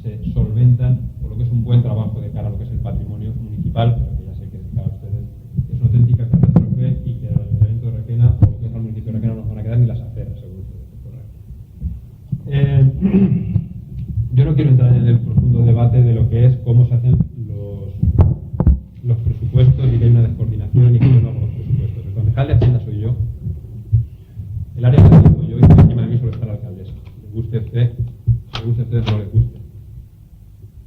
se solventan por lo que es un buen trabajo de cara a lo que es el patrimonio municipal, pero que ya sé que de cara a ustedes es una auténtica catástrofe y que al ayuntamiento de Requena o lo que es al municipio de Requena no nos van a quedar ni las aceras, según ustedes. Yo no quiero entrar en el profundo debate de lo que es cómo se hacen los presupuestos y que hay una descoordinación y que yo no hago los presupuestos. El concejal de Hacienda soy yo, el área que tengo yo y por encima de mí solo está la alcaldesa. Le guste a usted o no le guste.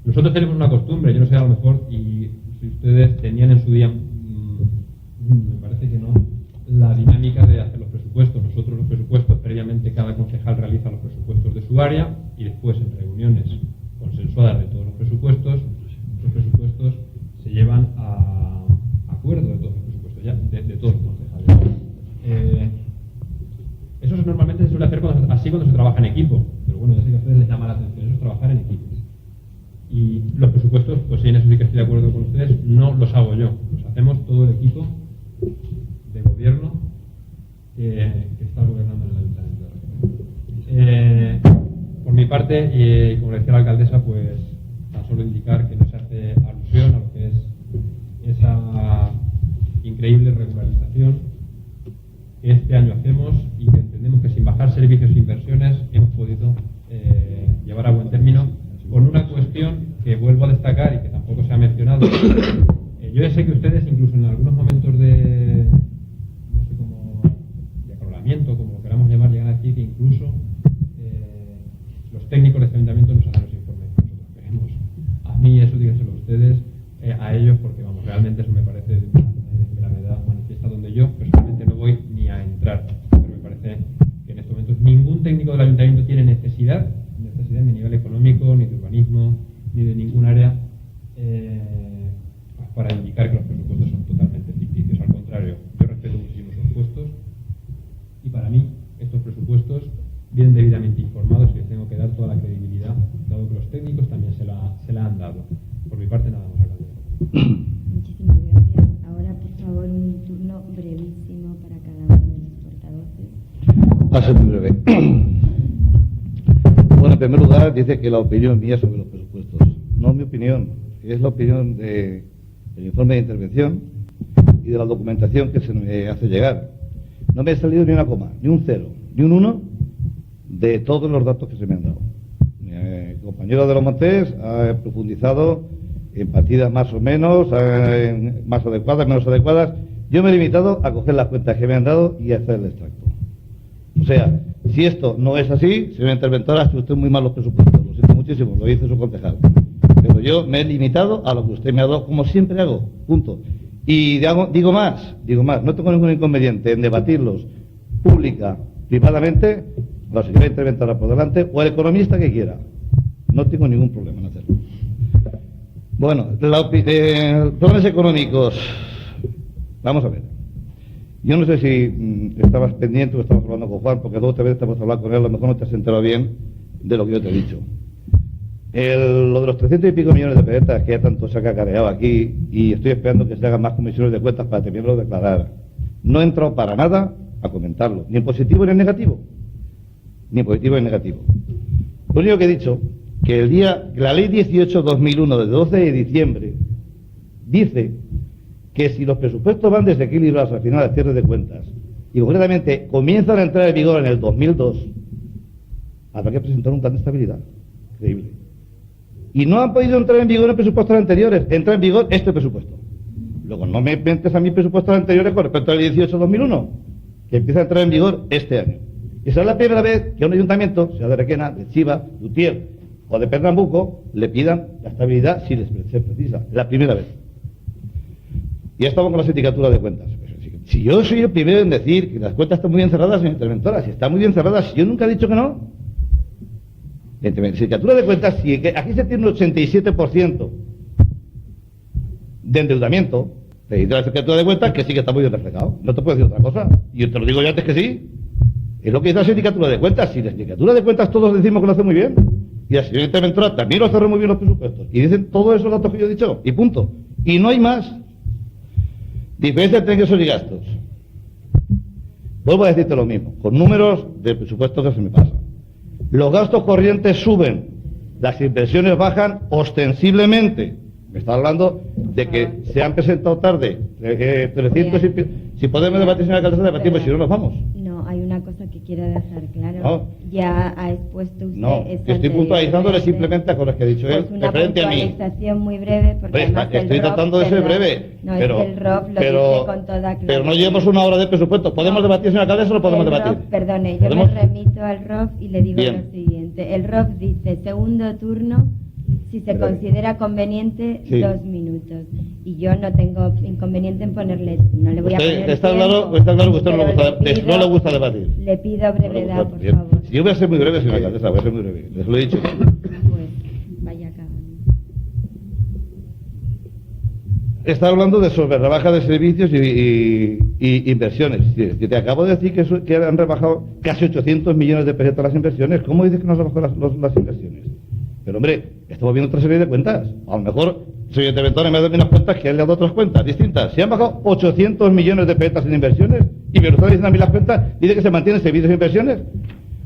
Nosotros tenemos una costumbre, yo no sé, a lo mejor, y si ustedes tenían en su día, me parece que no, la dinámica de hacer los presupuestos. Nosotros los presupuestos, previamente cada concejal realiza los presupuestos de su área y después en reuniones consensuadas de todos los presupuestos se llevan a acuerdo de todos los presupuestos, ya, de todos los concejales. Eso normalmente se suele hacer cuando se trabaja en equipo, pero bueno, ya sé que a ustedes les llama la atención, eso es trabajar en equipo. Y los presupuestos, pues sí, en eso sí que estoy de acuerdo con ustedes, no los hago yo, los hacemos todo el equipo de gobierno que está gobernando en el ayuntamiento. Por mi parte, y como le decía la alcaldesa, pues tan solo indicar que no se hace alusión a lo que es esa increíble regularización que este año hacemos y que entendemos que sin bajar servicios e inversiones hemos podido llevar a buen término con una cuestión que vuelvo a destacar y que tampoco se ha mencionado. Yo ya sé que ustedes, incluso en algunos momentos de, no sé cómo, de acrolamiento, como lo queramos llamar, llegan a decir que incluso los técnicos de este ayuntamiento nos hacen los informes que nosotros queremos. A mí eso dígaselo a ustedes, a ellos, porque vamos, realmente eso me parece de gravedad manifiesta, donde yo personalmente no voy ni a entrar, pero me parece que en estos momentos ningún técnico del ayuntamiento tiene necesidad ni a nivel económico, ni de urbanismo, ni de ningún área para indicar que los presupuestos son totalmente ficticios. Al contrario, yo respeto muchísimo sus puestos y para mí estos presupuestos vienen debidamente informados y les tengo que dar toda la credibilidad, dado que los técnicos también se la han dado. Por mi parte, nada más, alcaldesa. Muchísimas gracias. Ahora, por favor, un turno brevísimo para cada uno de los portavoces. Va a ser muy breve. Bueno, en primer lugar, dice que la opinión mía sobre los presupuestos. No es mi opinión, es la opinión del informe de intervención y de la documentación que se me hace llegar. No me ha salido ni una coma, ni un 0, ni un 1 de todos los datos que se me han dado. Mi compañero de los Montes ha profundizado en partidas más o menos, más adecuadas, menos adecuadas. Yo me he limitado a coger las cuentas que me han dado y a hacer el extracto. O sea, si esto no es así, señora interventora, ha hecho usted muy mal los presupuestos. Lo siento muchísimo, lo dice su concejal. Pero yo me he limitado a lo que usted me ha dado, como siempre hago, punto. Y digo más, no tengo ningún inconveniente en debatirlos pública, privadamente, la señora interventora por delante, o el economista que quiera. No tengo ningún problema en hacerlo. Bueno, planes económicos. Vamos a ver. Yo no sé si estabas pendiente o estabas hablando con Juan, porque 2 o 3 veces te hemos hablado con él, a lo mejor no te has enterado bien de lo que yo te he dicho. Lo de los 300 y pico millones de pesetas que ya tanto se ha cacareado aquí, y estoy esperando que se hagan más comisiones de cuentas para terminarlo de declarar. No he entrado para nada a comentarlo, ni en positivo ni en negativo. Ni en positivo ni en negativo. Lo único que he dicho, que la ley 18/2001 de 12 de diciembre dice que si los presupuestos van desequilibrados al final del cierre de cuentas, y concretamente comienzan a entrar en vigor en el 2002, habrá que presentar un plan de estabilidad. Increíble. Y no han podido entrar en vigor en presupuestos anteriores, entra en vigor este presupuesto. Luego no me metes a mis presupuestos anteriores con respecto al 18/2001, que empieza a entrar en vigor este año. Y esa es la primera vez que a un ayuntamiento, sea de Requena, de Chiva, de Utiel o de Pernambuco, le pidan la estabilidad si se precisa. La primera vez. Y ya estamos con la sindicatura de cuentas. Si yo soy el primero en decir que las cuentas están muy bien cerradas, señora interventora, si están muy bien cerradas, si yo nunca he dicho que no. La sindicatura de cuentas, si aquí se tiene un 87% de endeudamiento, te dice la sindicatura de cuentas que sí que está muy bien reflejado. No te puedo decir otra cosa. Y yo te lo digo ya antes que sí. Es lo que dice la sindicatura de cuentas. Si la sindicatura de cuentas todos decimos que lo hace muy bien, y la señora interventora también lo cerró muy bien los presupuestos, y dicen todos esos datos que yo he dicho, y punto. Y no hay más. Diferencia entre ingresos y gastos. Vuelvo a decirte lo mismo, con números de presupuesto que se me pasa. Los gastos corrientes suben, las inversiones bajan ostensiblemente. Me está hablando de que se han presentado tarde 300 y... Si podemos debatir, señora alcaldesa, debatimos, si no nos vamos. No, hay una cosa que quiero dejar claro. No. Ya ha expuesto usted... No, estoy puntualizándole simplemente con lo que ha dicho él, pues una referente a mí. puntualización muy breve, porque además Estoy el tratando de ser breve, no, pero, es que el ROP lo dice con toda claridad. pero no llevamos una hora de presupuesto. ¿Podemos debatir, señora alcaldesa, o no podemos El debatir? ROP, perdone, yo ¿Podemos? me remito al ROP y le digo Bien. lo siguiente. El ROP dice, segundo turno, si se Breve. considera conveniente, Sí. 2 minutos. Y yo no tengo inconveniente en ponerle, no le voy a poner Está tiempo, claro que usted pero no le gusta debatir. Le pido brevedad, por Bien. favor. Si yo voy a ser muy breve, señora alcaldesa, voy a ser muy breve. Les lo he dicho. Pues vaya acabando. Está hablando de sobre rebaja de servicios y inversiones. Si te acabo de decir que han rebajado casi 800 millones de pesetas las inversiones, ¿cómo dices que no han rebajado las inversiones? Pero hombre, estamos viendo otra serie de cuentas. A lo mejor, señor interventor, me ha dado unas cuentas que él le ha dado otras cuentas distintas. Si han bajado 800 millones de pesetas en inversiones y me lo está diciendo a mí las cuentas, dice que se mantienen servicios e inversiones.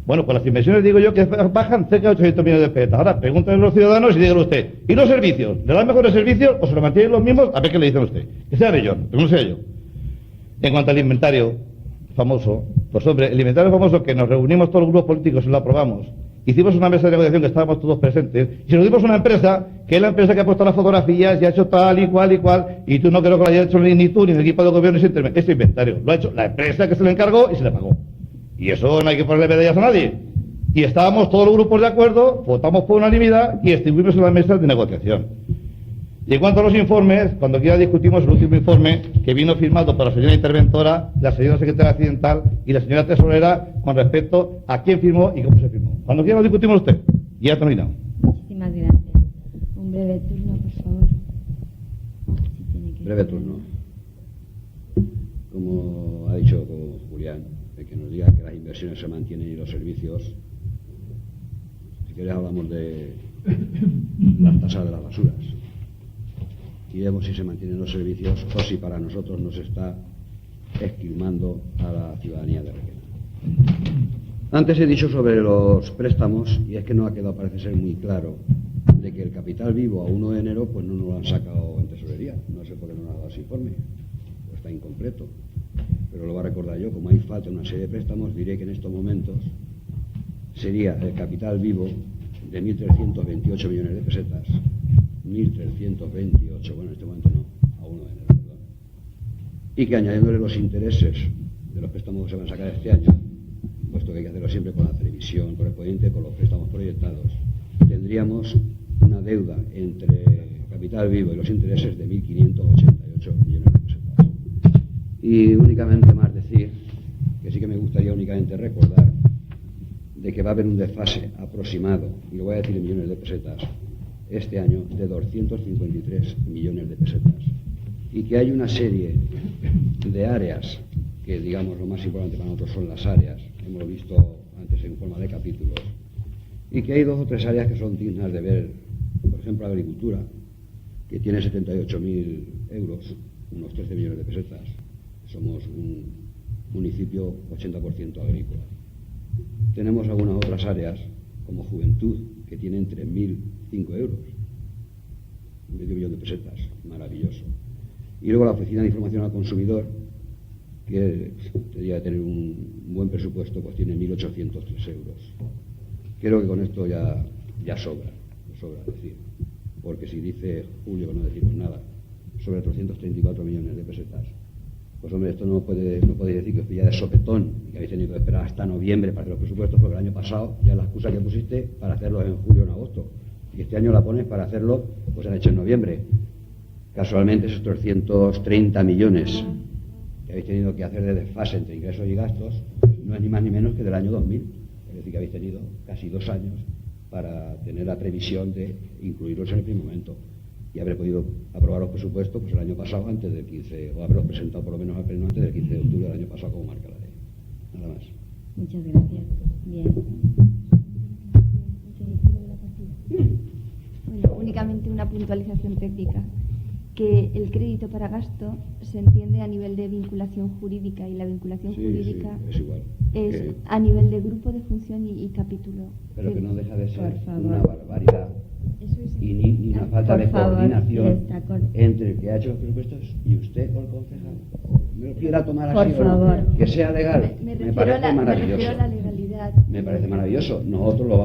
Bueno, pues las inversiones digo yo que bajan cerca de 800 millones de pesetas. Ahora, pregúntenle a los ciudadanos y díganle usted, ¿y los servicios? ¿Le dan mejores servicios o se lo mantienen los mismos? A ver qué le dicen a usted. Que sea de yo, pero no sea yo. En cuanto al inventario famoso, pues hombre, el inventario famoso que nos reunimos todos los grupos políticos y lo aprobamos, hicimos una mesa de negociación que estábamos todos presentes, y se lo dimos a una empresa, que es la empresa que ha puesto las fotografías y ha hecho tal y cual, y tú no creo que lo haya hecho ni tú, ni el equipo de gobierno, ese inventario. Lo ha hecho la empresa que se le encargó y se le pagó. Y eso no hay que ponerle medallas a nadie. Y estábamos todos los grupos de acuerdo, votamos por unanimidad y estuvimos en la mesa de negociación. Y en cuanto a los informes, cuando quiera discutimos el último informe que vino firmado por la señora interventora, la señora secretaria accidental y la señora tesorera con respecto a quién firmó y cómo se firmó. Cuando quiera lo discutimos usted. Y ya terminado. Muchísimas gracias. Un breve turno, por favor. Si tiene que Breve ser. turno. Como ha dicho Julián, el que nos diga que las inversiones se mantienen y los servicios. Si quieres hablamos de las tasas de las basuras. Y vemos si se mantienen los servicios o si para nosotros nos está esquilmando a la ciudadanía de Requena. Antes he dicho sobre los préstamos, y es que no ha quedado, parece ser muy claro, de que el capital vivo a 1 de enero pues no nos lo han sacado en tesorería. No sé por qué no nos ha dado ese informe. Pues está incompleto, pero lo voy a recordar yo. Como hay falta en una serie de préstamos, diré que en estos momentos sería el capital vivo de 1.328 millones de pesetas. 1.328, bueno, en este momento no, a 1 de enero, perdón. Y que añadiéndole los intereses de los préstamos que se van a sacar este año, puesto que hay que hacerlo siempre con la previsión correspondiente, con los préstamos proyectados, tendríamos una deuda entre capital vivo y los intereses de 1.588 millones de pesetas. Y únicamente más decir, que sí que me gustaría únicamente recordar, de que va a haber un desfase aproximado, y lo voy a decir en millones de pesetas, este año de 253 millones de pesetas. Y que hay una serie de áreas, que digamos lo más importante para nosotros son las áreas, hemos visto antes en forma de capítulos, y que hay 2 o 3 áreas que son dignas de ver, por ejemplo la agricultura, que tiene 78.000 euros, unos 13 millones de pesetas. Somos un municipio 80% agrícola. Tenemos algunas otras áreas, como juventud, que tienen 3.005 euros, medio millón de pesetas, maravilloso. Y luego la Oficina de Información al Consumidor, que debería tener un buen presupuesto, pues tiene 1.803 euros. Creo que con esto ya sobra decir, porque si dice Julio que no decimos nada, sobre 334 millones de pesetas, pues hombre, esto no podéis decir que os pilla de sopetón y que habéis tenido que esperar hasta noviembre para hacer los presupuestos, porque el año pasado ya la excusa que pusiste para hacerlos en julio o en agosto, y este año la pones para hacerlo, pues han hecho en noviembre. Casualmente esos 330 millones que habéis tenido que hacer de desfase entre ingresos y gastos no es ni más ni menos que del año 2000, es decir, que habéis tenido casi 2 años para tener la previsión de incluirlos en el primer momento y haber podido aprobar los presupuestos pues el año pasado antes del 15, o haberlos presentado por lo menos al pleno antes del 15 de octubre del año pasado, como marca la ley. Nada más. Muchas gracias. Bien. Bueno, únicamente una puntualización técnica, que el crédito para gasto se entiende a nivel de vinculación jurídica, y la vinculación jurídica sí, es igual. Es a nivel de grupo de función y capítulo. Pero que no deja de ser Por favor. una barbaridad Eso es. y ni una falta Por de favor, coordinación está entre el que ha hecho los presupuestos y usted o el concejal. Me lo quiera tomar Por así o no, favor. que sea legal, Me me refiero parece a la maravilloso. legalidad. Me parece maravilloso. Nosotros no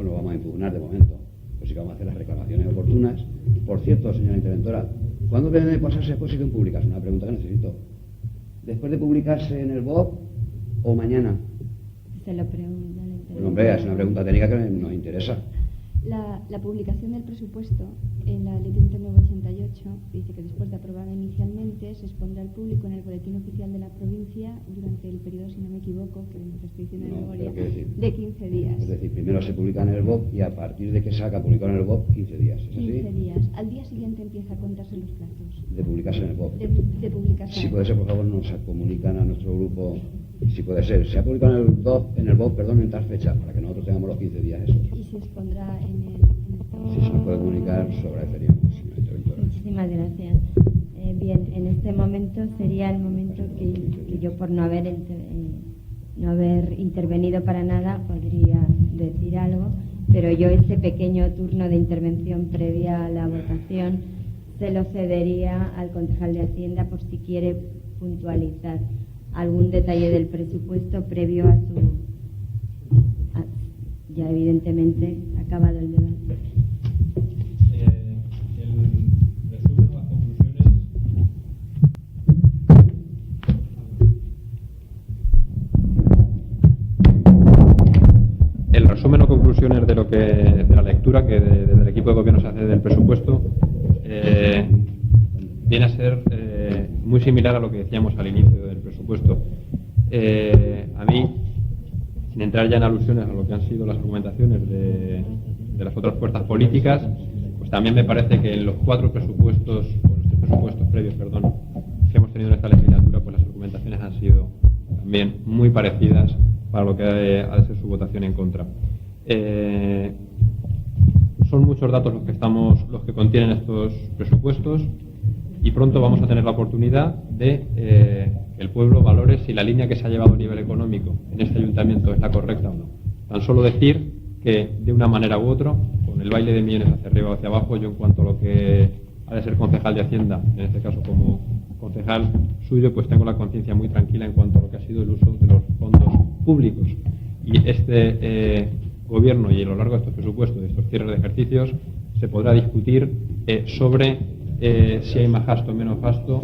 lo vamos a impugnar de momento. Pues sí que vamos a hacer las reclamaciones oportunas. Por cierto, señora interventora, ¿cuándo debe de pasarse exposición pública? Es una pregunta que necesito. ¿Después de publicarse en el BOP o mañana? Se lo preguntan. Pues hombre, es una pregunta técnica que nos interesa. La publicación del presupuesto en la Ley 3988 dice que después de aprobada inicialmente se expondrá al público en el boletín oficial de la provincia durante el periodo, si no me equivoco, que me estoy diciendo de No, memoria, pero ¿qué decir? de 15 días. Es decir, primero se publica en el BOP y a partir de que se haga publicado en el BOP, 15 días. ¿Es 15 así? días. Al día siguiente empieza a contarse los plazos De publicarse en el BOP. de publicación. Si puede ser, por favor, nos comunican a nuestro grupo, si puede ser. Se ha publicado en el BOP, en tal fecha, para que nosotros tengamos los 15 días esos. Y se expondrá en el Si se nos puede comunicar, se lo agradeceríamos, señora interventora. Muchísimas gracias. Bien, en este momento sería el momento que yo, por no haber intervenido para nada, podría decir algo, pero yo ese pequeño turno de intervención previa a la votación se lo cedería al concejal de Hacienda por si quiere puntualizar algún detalle del presupuesto previo a ya evidentemente acabado el debate. El resumen o las conclusiones. El resumen o conclusiones de la lectura que desde el equipo de gobierno se hace del presupuesto viene a ser muy similar a lo que decíamos al inicio del presupuesto. A mí, sin entrar ya en alusiones a lo que han sido las argumentaciones de las otras fuerzas políticas, pues también me parece que en los 4 presupuestos, o los 3 presupuestos previos, perdón, que hemos tenido en esta legislatura, pues las argumentaciones han sido también muy parecidas para lo que ha de ser su votación en contra. Son muchos datos los que contienen estos presupuestos, y pronto vamos a tener la oportunidad de que el pueblo valore si la línea que se ha llevado a nivel económico en este ayuntamiento es la correcta o no. Tan solo decir que de una manera u otra, con el baile de millones hacia arriba o hacia abajo, yo en cuanto a lo que ha de ser concejal de Hacienda, en este caso como concejal suyo, pues tengo la conciencia muy tranquila en cuanto a lo que ha sido el uso de los fondos públicos. Y este gobierno y a lo largo de estos presupuestos, de estos cierres de ejercicios, se podrá discutir sobre si hay más gasto o menos gasto,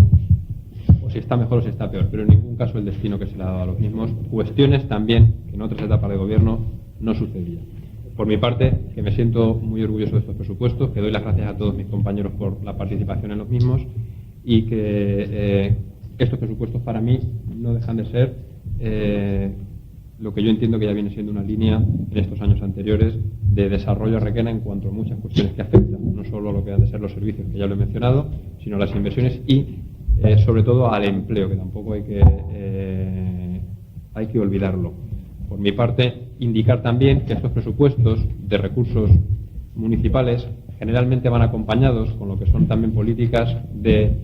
o si está mejor o si está peor, pero en ningún caso el destino que se le ha dado a los mismos. Cuestiones también que en otras etapas de gobierno no sucedía. Por mi parte, que me siento muy orgulloso de estos presupuestos, que doy las gracias a todos mis compañeros por la participación en los mismos y que estos presupuestos para mí no dejan de ser lo que yo entiendo que ya viene siendo una línea en estos años anteriores de desarrollo a Requena en cuanto a muchas cuestiones que afectan, no solo a lo que han de ser los servicios, que ya lo he mencionado, sino a las inversiones y sobre todo al empleo, que tampoco hay que olvidarlo. Por mi parte, indicar también que estos presupuestos de recursos municipales generalmente van acompañados con lo que son también políticas de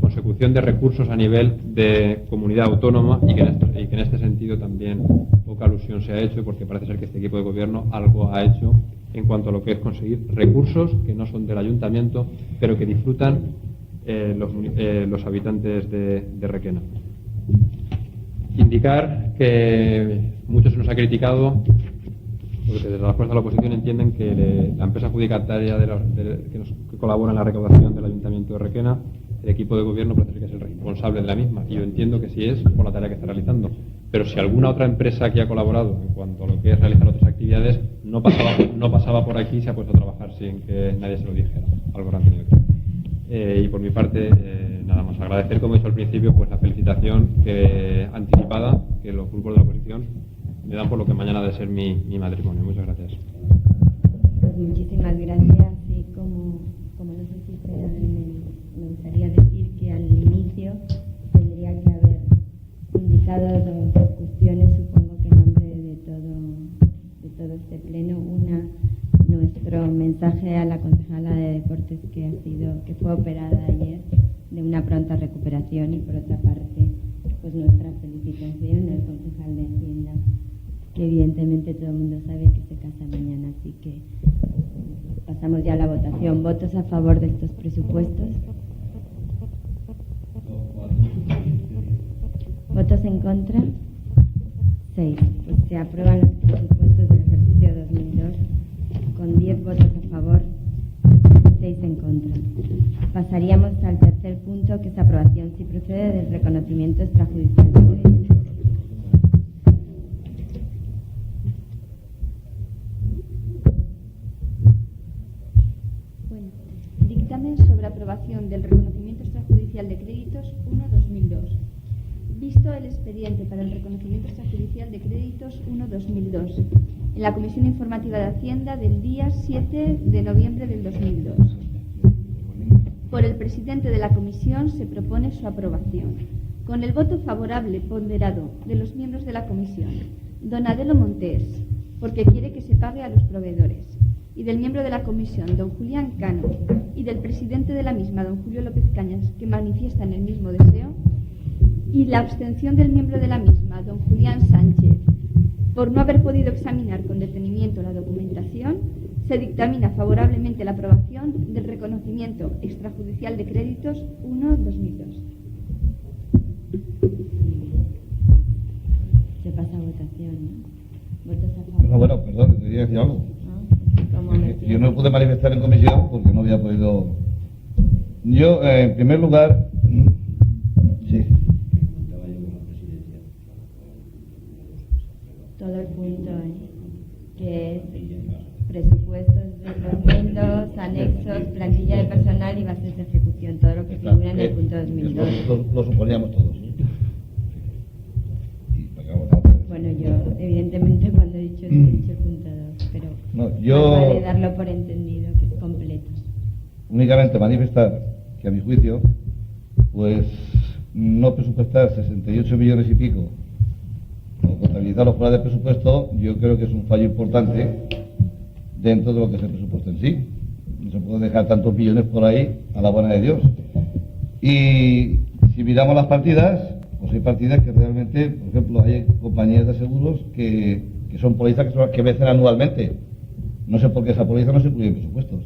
consecución de recursos a nivel de comunidad autónoma y que en este sentido también poca alusión se ha hecho, porque parece ser que este equipo de gobierno algo ha hecho en cuanto a lo que es conseguir recursos que no son del ayuntamiento, pero que disfrutan los habitantes de Requena. Indicar que mucho se nos ha criticado porque desde las fuerzas de la oposición entienden que la empresa adjudicataria que colabora en la recaudación del Ayuntamiento de Requena, el equipo de gobierno parece que es el responsable de la misma, y yo entiendo que sí es por la tarea que está realizando, pero si alguna otra empresa que ha colaborado en cuanto a lo que es realizar otras actividades no pasaba por aquí y se ha puesto a trabajar sin que nadie se lo dijera, algo habrán tenido que hacer. Y por mi parte, nada más agradecer, como he dicho al principio, pues la felicitación anticipada que los grupos de la oposición me dan por lo que mañana ha de ser mi matrimonio. Muchas gracias. Pues muchísimas gracias. Y como no sé si será me gustaría decir que al inicio tendría que haber indicado dos cuestiones, supongo que en nombre de todo este pleno. Una, nuestro mensaje a la concejala de Deportes que fue operada ayer, de una pronta recuperación, y por otra parte, pues nuestra felicitación al concejal de Hacienda, que evidentemente todo el mundo sabe que se casa mañana, así que pasamos ya a la votación. ¿Votos a favor de estos presupuestos? ¿Votos en contra? 6. Pues se aprueban los presupuestos del ejercicio 2002 con 10 votos a favor, 6 en contra. Pasaríamos al tercer punto, que es aprobación, si procede, del reconocimiento extrajudicial de derechos. Bueno, dictamen sobre aprobación del reconocimiento extrajudicial de créditos 1-2002. Visto el expediente para el reconocimiento extrajudicial de créditos 1-2002 en la Comisión Informativa de Hacienda del día 7 de noviembre del 2002. Por el presidente de la comisión se propone su aprobación. Con el voto favorable ponderado de los miembros de la comisión, don Adelo Montés, porque quiere que se pague a los proveedores, y del miembro de la comisión, don Julián Cano, y del presidente de la misma, don Julio López Cañas, que manifiestan el mismo deseo, y la abstención del miembro de la misma, don Julián Sánchez, por no haber podido examinar con detenimiento la documentación, se dictamina favorablemente la aprobación del reconocimiento extrajudicial de créditos 1-2002. Se pasa a votación, ¿no? ¿Votos a favor? No, bueno, perdón, te quería decir algo. ¿Cómo me Yo no me pude manifestar en comisión porque no había podido. Yo, en primer lugar, sí. todo el punto, que es presupuestos de 2002, anexos, plantilla de personal y bases de ejecución, todo lo que figura en el punto 2002. Lo suponíamos todos. Bueno, yo evidentemente cuando he dicho el punto 2, pero no, yo vale darlo por entendido, que es completo. Únicamente manifestar que a mi juicio, pues no presupuestar 68 millones y pico o contabilizarlo fuera de presupuesto, yo creo que es un fallo importante dentro de lo que es el presupuesto en sí. No se puede dejar tantos millones por ahí a la buena de Dios. Y si miramos las partidas, pues hay partidas que realmente, por ejemplo, hay compañías de seguros que son pólizas que vencen anualmente. No sé por qué esa póliza no se incluye en presupuestos.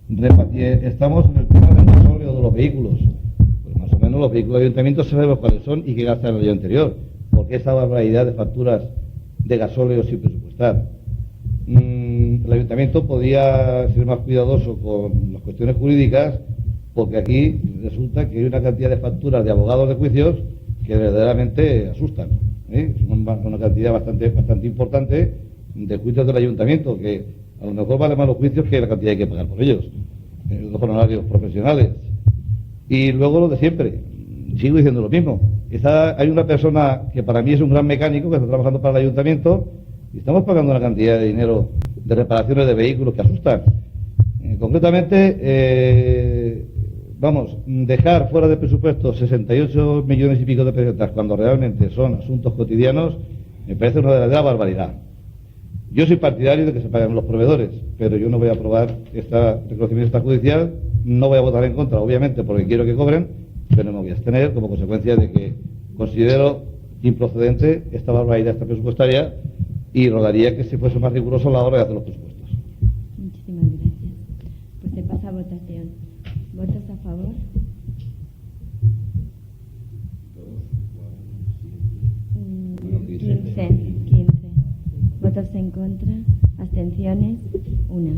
Estamos en el tema del motor o de los vehículos. menos los vehículos de ayuntamiento sabemos cuáles son y qué gastan el año anterior. ¿Por qué esa barbaridad de facturas de gasóleo sin presupuestar? El ayuntamiento podía ser más cuidadoso con las cuestiones jurídicas, porque aquí resulta que hay una cantidad de facturas de abogados de juicios que verdaderamente asustan. Es una cantidad bastante importante de juicios del ayuntamiento, que a lo mejor vale más los juicios que la cantidad que hay que pagar por ellos, los honorarios profesionales. Y luego lo de siempre, sigo diciendo lo mismo. Hay una persona que para mí es un gran mecánico que está trabajando para el ayuntamiento y estamos pagando una cantidad de dinero de reparaciones de vehículos que asustan. Concretamente, dejar fuera de presupuesto 68 millones y pico de pesetas cuando realmente son asuntos cotidianos me parece una verdadera barbaridad. Yo soy partidario de que se paguen los proveedores, pero yo no voy a aprobar este reconocimiento judicial, no voy a votar en contra, obviamente, porque quiero que cobren, pero me voy a abstener como consecuencia de que considero improcedente esta barbaridad presupuestaria y rogaría que se fuese más riguroso a la hora de hacer los presupuestos. Muchísimas gracias. Pues se pasa a votación. ¿Votos a favor? Bueno, 15. ¿Votos en contra? ¿Abstenciones? 1.